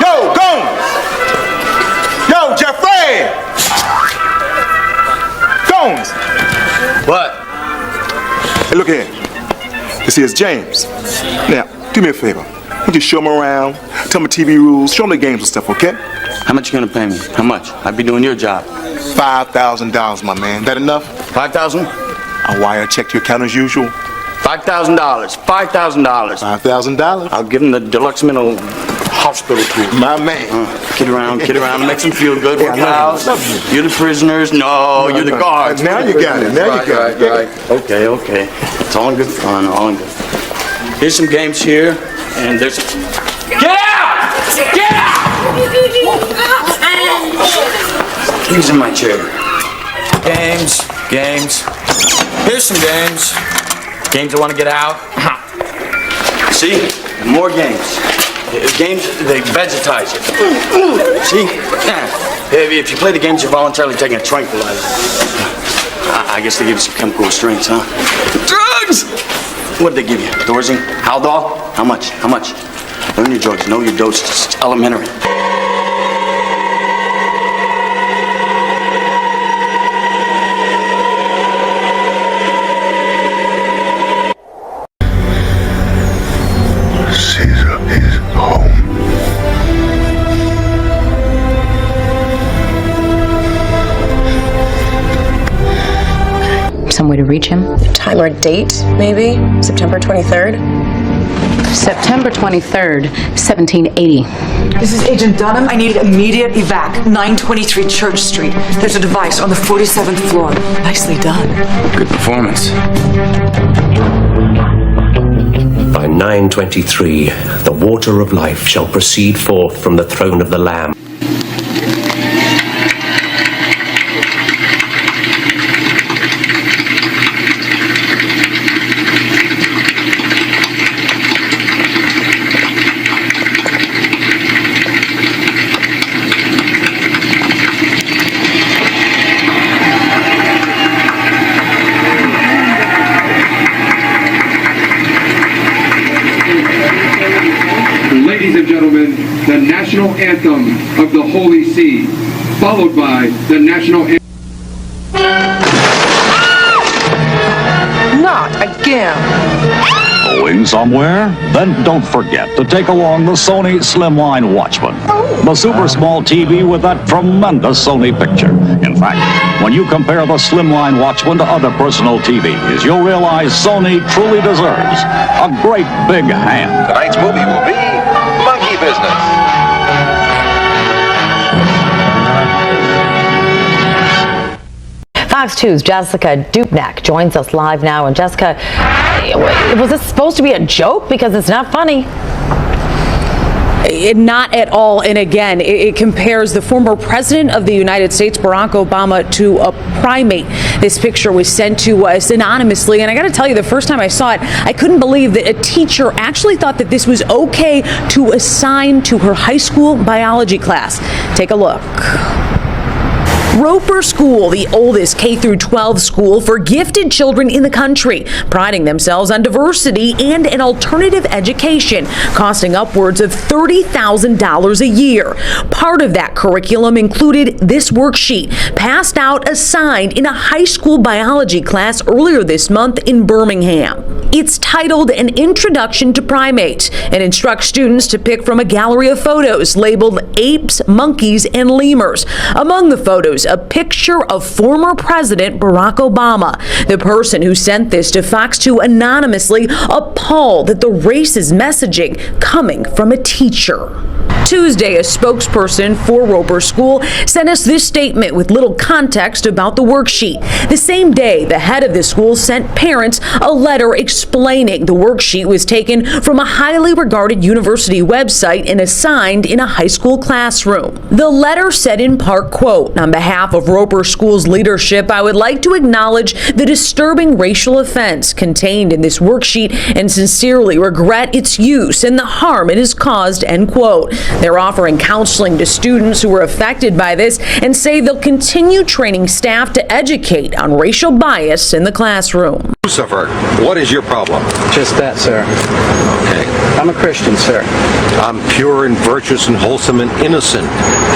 Yo, Gone! Yo, Jeffrey! Gones! What? Hey, look here. This here's James. Now, do me a favor. Why don't you show him around, tell him the TV rules, show him the games and stuff, okay? How much you gonna pay me? How much? I'd be doing your job. $5,000, my man. That enough? 5,000? I'll wire a check to your account as usual. $5,000. $5,000. $5,000? I'll give him the deluxe mental hospital tour. My man. Kid around, makes them feel good. Work out. You're the prisoners. No, you're the guards. Now you got it. Now you got it. Right. Okay. It's all in good fun. All in good. Here's some games here, and there's. Get out! Get out! He's in my chair. Games. Here's some games. Games I want to get out. See? More games. Games, they vegetarize you. See? If you play the games, you're voluntarily taking a tranquilizer. I guess they give you some chemical restraints, huh? Drugs! What did they give you? Thorazine? Haldol? How much? Learn your drugs. Know your doses. It's elementary. reach him? Time or date, maybe? September 23rd? September 23rd, 1780. This is Agent Dunham. I need immediate evac. 923 Church Street. There's a device on the 47th floor. Nicely done. Good performance. By 9:23, the water of life shall proceed forth from the throne of the Lamb. Ladies and gentlemen, the national anthem of the Holy See, followed by the national anthem. Not again. Going somewhere? Then don't forget to take along the Sony Slimline Watchman. The super small TV with that tremendous Sony picture. In fact, when you compare the Slimline Watchman to other personal TVs, you'll realize Sony truly deserves a great big hand. Tonight's movie will be Monkey Business. Fox 2's Jessica Dupnack joins us live now. And Jessica, was this supposed to be a joke? Because it's not funny. Not at all. And again, it compares the former president of the United States, Barack Obama, to a primate. This picture was sent to us anonymously. And I got to tell you, the first time I saw it, I couldn't believe that a teacher actually thought that this was okay to assign to her high school biology class. Take a look. Roper School, the oldest K-12 school for gifted children in the country, priding themselves on diversity and an alternative education, costing upwards of $30,000 a year. Part of that curriculum included this worksheet, passed out assigned in a high school biology class earlier this month in Birmingham. It's titled An Introduction to Primates and instructs students to pick from a gallery of photos labeled apes, monkeys, and lemurs. Among the photos, a picture of former President Barack Obama. The person who sent this to Fox 2 anonymously, appalled at the racist messaging coming from a teacher. Tuesday, a spokesperson for Roper School sent us this statement with little context about the worksheet. The same day, the head of the school sent parents a letter explaining the worksheet was taken from a highly regarded university website and assigned in a high school classroom. The letter said in part, quote, "On behalf of Roper School's leadership, I would like to acknowledge the disturbing racial offense contained in this worksheet and sincerely regret its use and the harm it has caused," end quote. They're offering counseling to students who were affected by this and say they'll continue training staff to educate on racial bias in the classroom. Lucifer, what is your problem? Just that, sir. Okay. I'm a Christian, sir. I'm pure and virtuous and wholesome and innocent.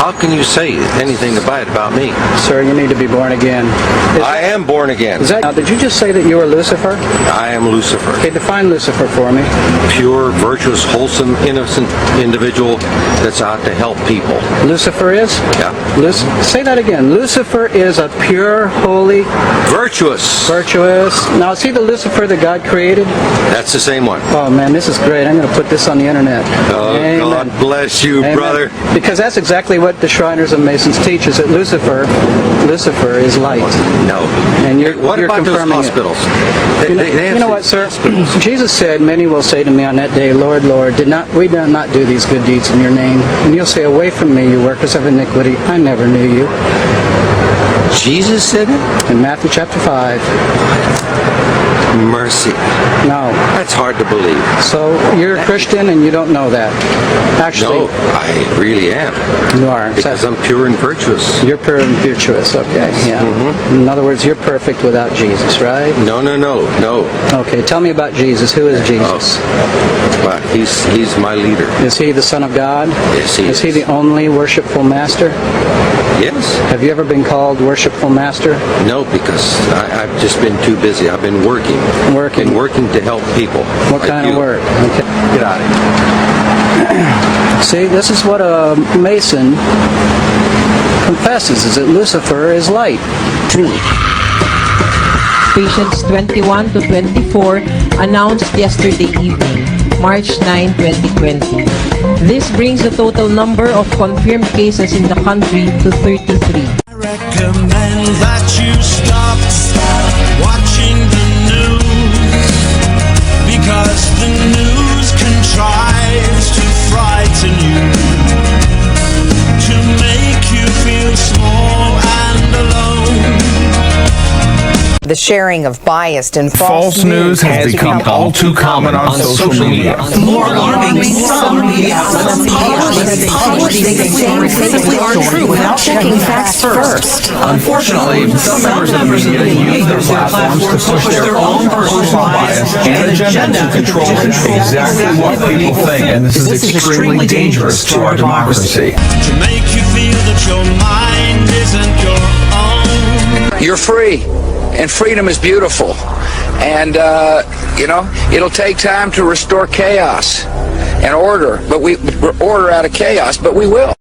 How can you say anything bad about me? Sir, you need to be born again. I am born again. Now, did you just say that you were Lucifer? I am Lucifer. Okay, define Lucifer for me. Pure, virtuous, wholesome, innocent individual that's out to help people. Lucifer is? Yeah. Say that again. Lucifer is a pure, holy... Virtuous. Virtuous. Now, is he the Lucifer that God created? That's the same one. Oh, man, this is great. I'm going to put this on the internet. Oh, Amen. God bless you, Amen. brother. Because that's exactly what the Shriners and Masons teach, is that Lucifer is light. No. And you're about those confirming hospitals? You know what, sir? Jesus said, "Many will say to me on that day, Lord, Lord, did we not do these good deeds in your name? And you'll say, away from me, you workers of iniquity, I never knew you." Jesus said it? In Matthew chapter 5. Mercy. No. That's hard to believe. So you're a Christian and you don't know that? Actually. No, I really am. You are. Because I'm pure and virtuous. You're pure and virtuous, okay. Yeah. Mm-hmm. In other words, you're perfect without Jesus, right? No. Okay, tell me about Jesus. Who is Jesus? Well, he's my leader. Is he the Son of God? Yes, he is. Is he the only worshipful master? Yes. Have you ever been called worshipful master? No, because I've just been too busy. I've been working. Been working to help people. What kind of work? Okay. Get out of here. See, this is what a Mason confesses, is that Lucifer is light. patients 21 to 24 announced yesterday evening, March 9, 2020. This brings the total number of confirmed cases in the country to 33. I recommend that you stop watching the news, because the news contrives to frighten you, to make you feel small and alone. The sharing of biased and false news has become all too common on social media. More alarming, some media outlets publish things they simply aren't true without checking facts first. Unfortunately, some members of the media use their platforms to push their own personal bias and agenda to control exactly what people think, and this is extremely dangerous to our democracy. To make you feel that your mind isn't your own. You're free. And freedom is beautiful. And, it'll take time to restore chaos and order, order out of chaos, but we will.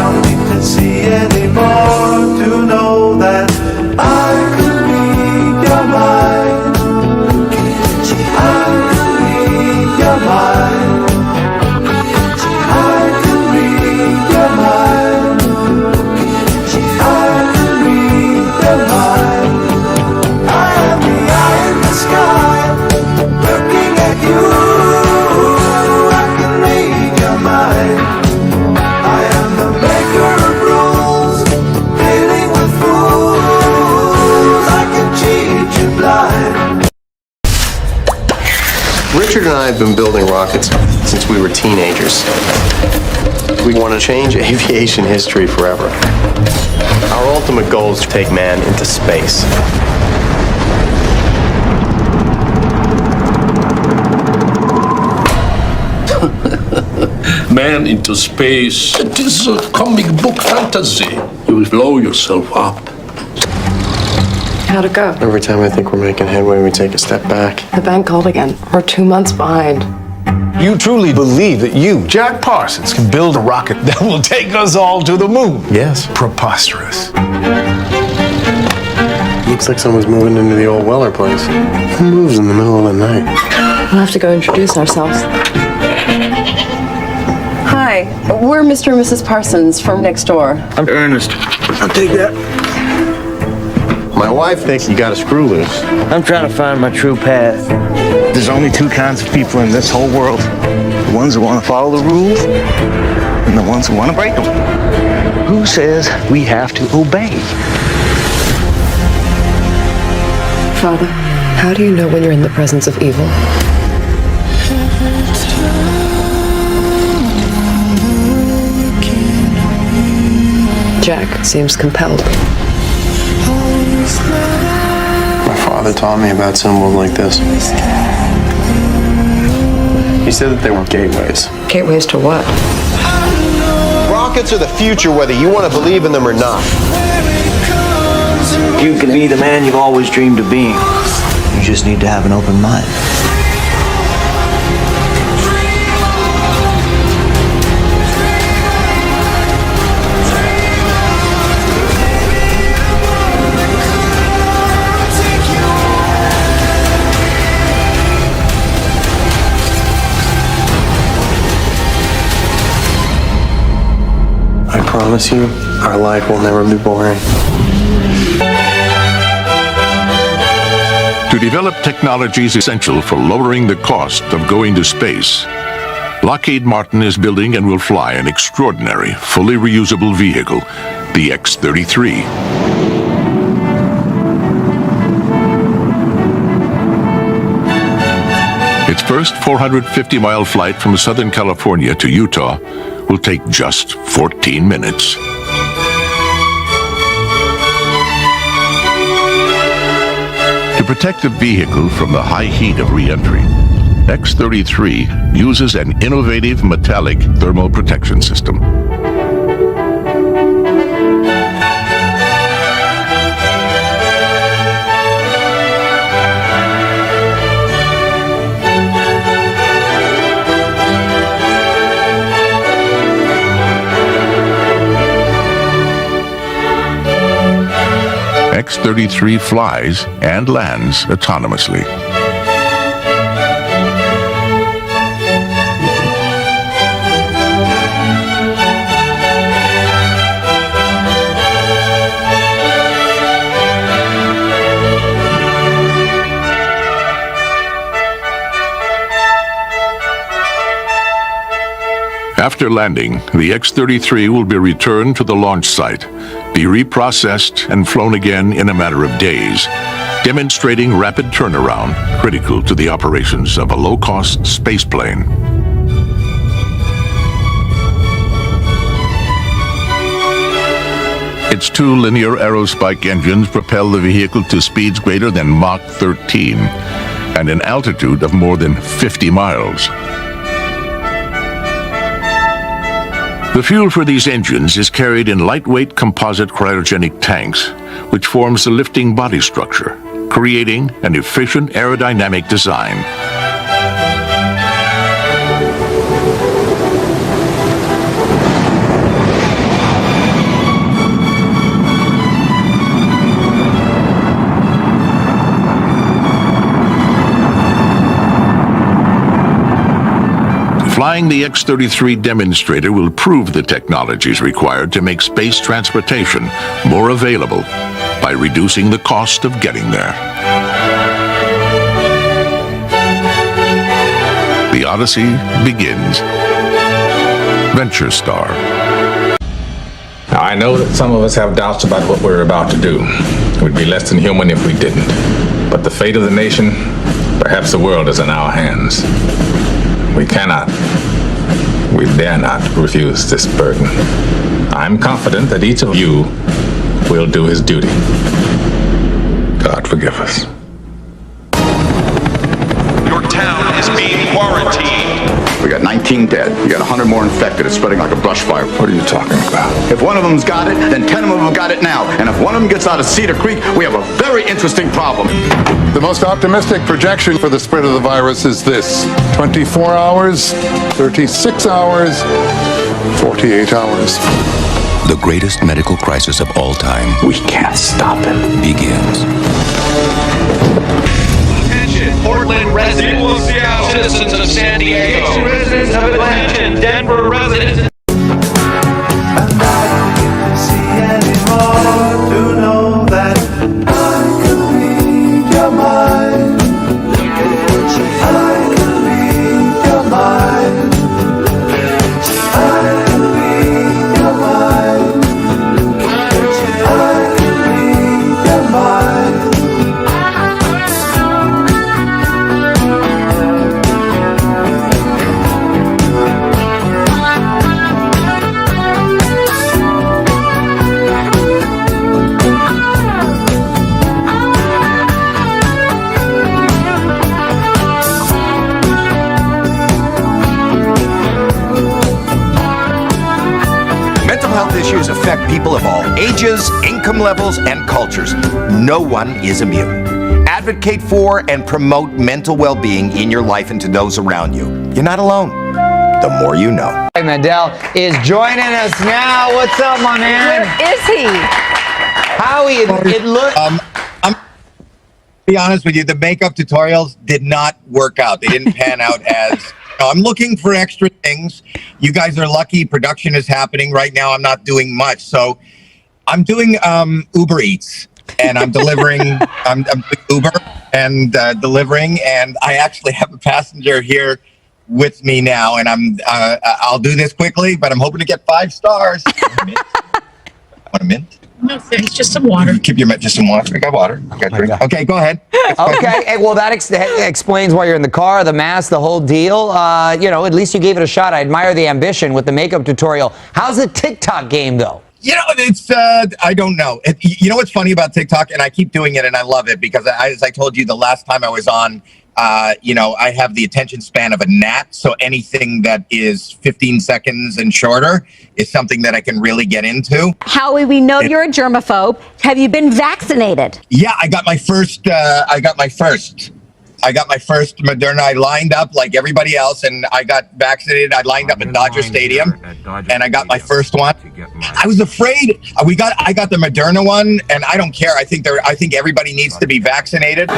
don't need to see anymore to know that I could read your mind. I could read your mind. I could read your mind. I could read your mind. I am the eye in the sky, looking at you. I can read your mind. I am the maker of rules, dealing with fools. I can cheat you blind. Richard and I have been building rockets since we were teenagers. We want to change aviation history forever. Our ultimate goal is to take man into space. Man into space. It is a comic book fantasy. You will blow yourself up. How'd it go? Every time I think we're making headway, we take a step back. The bank called again. We're 2 months behind. You truly believe that you, Jack Parsons, can build a rocket that will take us all to the moon? Yes. Preposterous. Looks like someone's moving into the old Weller place. Who moves in the middle of the night? We'll have to go introduce ourselves. Hi, we're Mr. and Mrs. Parsons from next door. I'm Ernest. I'll take that. My wife thinks you got a screw loose. I'm trying to find my true path. There's only two kinds of people in this whole world. The ones who want to follow the rules and the ones who want to break them. Who says we have to obey? Father, how do you know when you're in the presence of evil? Jack seems compelled. My father taught me about symbols like this. He said that they were gateways. Gateways to what? Rockets are the future, whether you want to believe in them or not. You can be the man you've always dreamed of being. You just need to have an open mind. I promise you, our life will never be boring. To develop technologies essential for lowering the cost of going to space, Lockheed Martin is building and will fly an extraordinary, fully reusable vehicle, the X-33. Its first 450-mile flight from Southern California to Utah will take just 14 minutes. To protect the vehicle from the high heat of re-entry, X-33 uses an innovative metallic thermal protection system. X-33 flies and lands autonomously. After landing, the X-33 will be returned to the launch site, be reprocessed and flown again in a matter of days, demonstrating rapid turnaround critical to the operations of a low-cost spaceplane. Its two linear aerospike engines propel the vehicle to speeds greater than Mach 13 and an altitude of more than 50 miles. The fuel for these engines is carried in lightweight composite cryogenic tanks, which forms the lifting body structure, creating an efficient aerodynamic design. Flying the X-33 demonstrator will prove the technologies required to make space transportation more available by reducing the cost of getting there. The Odyssey begins. Venture Star. Now, I know that some of us have doubts about what we're about to do. We'd be less than human if we didn't. But the fate of the nation, perhaps the world, is in our hands. We cannot, we dare not refuse this burden. I'm confident that each of you will do his duty. God forgive us. Your town is being quarantined. We got 19 dead. You got 100 more infected. It's spreading like a brush fire. What are you talking about? If one of them's got it, then 10 of them have got it now. And if one of them gets out of Cedar Creek, we have a very interesting problem. The most optimistic projection for the spread of the virus is this: 24 hours, 36 hours, 48 hours. The greatest medical crisis of all time. We can't stop it. Begins. Portland residents, citizens of San Diego, residents of Atlanta, Denver residents. And I don't see anymore to know that I can read your mind. I can read your mind. I can read your mind. I can read your mind. Mental health issues affect people of all ages, income levels, and cultures. No one is immune. Advocate for and promote mental well-being in your life and to those around you. You're not alone. The more you know. Mandel is joining us now. What's up, my man? Where is he? Howie, it looked... I'm be honest with you, the makeup tutorials did not work out. They didn't pan out as... I'm looking for extra things. You guys are lucky. Production is happening right now. I'm not doing much. So I'm doing Uber Eats, and I'm delivering. I'm doing Uber and delivering, and I actually have a passenger here with me now, and I'll do this quickly, but I'm hoping to get 5 stars. Want a mint? No thanks, just some water. Keep your mint, just some water. I got water. I got drink. Okay, go ahead. Okay, hey, well, that explains why you're in the car, the mask, the whole deal. You know, at least you gave it a shot. I admire the ambition with the makeup tutorial. How's the TikTok game, though? You know, it's, I don't know. You know what's funny about TikTok? And I keep doing it and I love it because as I told you the last time I was on, you know, I have the attention span of a gnat. So anything that is 15 seconds and shorter is something that I can really get into. Howie, we know you're a germaphobe. Have you been vaccinated? Yeah, I got my first Moderna. I lined up like everybody else, and I got vaccinated. I lined up at Dodger Stadium, and I got my first one. I was afraid. I got the Moderna one, and I don't care. I think everybody needs to be vaccinated.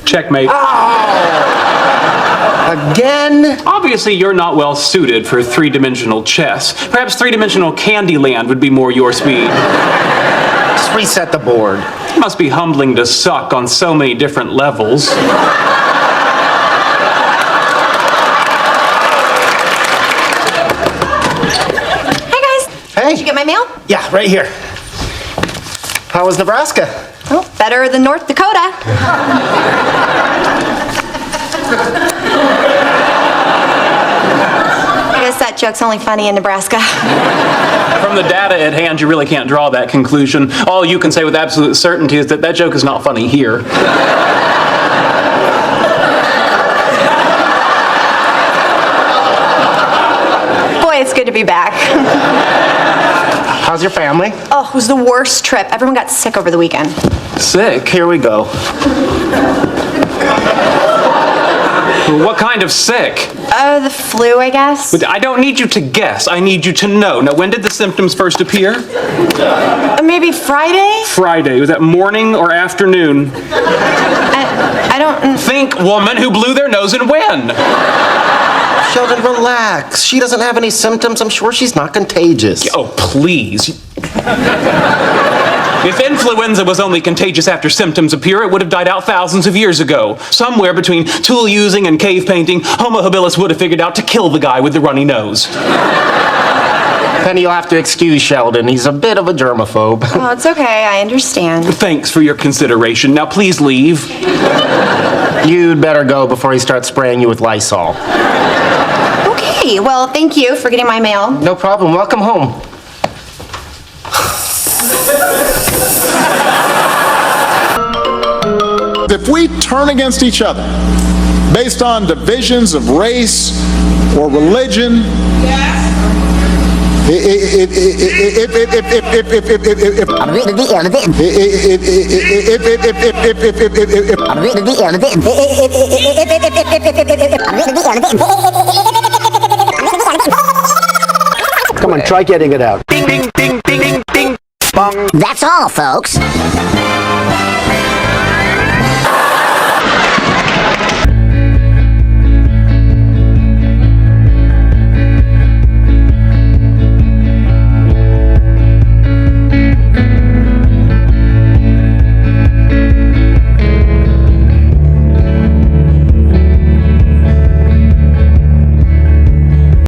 Checkmate. Again? Obviously, you're not well suited for three-dimensional chess. Perhaps three-dimensional Candyland would be more your speed. Just reset the board. It must be humbling to suck on so many different levels. Hey guys. Hey. Did you get my mail? Yeah, right here. How was Nebraska? Oh, better than North Dakota. I guess that joke's only funny in Nebraska. From the data at hand, you really can't draw that conclusion. All you can say with absolute certainty is that that joke is not funny here. Boy, it's good to be back. How's your family? Oh, it was the worst trip. Everyone got sick over the weekend. Sick? Here we go. What kind of sick? The flu, I guess. But I don't need you to guess. I need you to know. Now, when did the symptoms first appear? Maybe Friday? Friday. Was that morning or afternoon? I don't... Think, woman who blew their nose and when? Sheldon, relax. She doesn't have any symptoms. I'm sure she's not contagious. Oh, please. If influenza was only contagious after symptoms appear, it would have died out thousands of years ago. Somewhere between tool using and cave painting, Homo habilis would have figured out to kill the guy with the runny nose. Penny, you'll have to excuse Sheldon. He's a bit of a germaphobe. Oh, it's okay. I understand. Thanks for your consideration. Now please leave. You'd better go before he starts spraying you with Lysol. Okay, well, thank you for getting my mail. No problem. Welcome home. If we turn against each other based on divisions of race or religion, Come on, try getting it out. That's all, folks.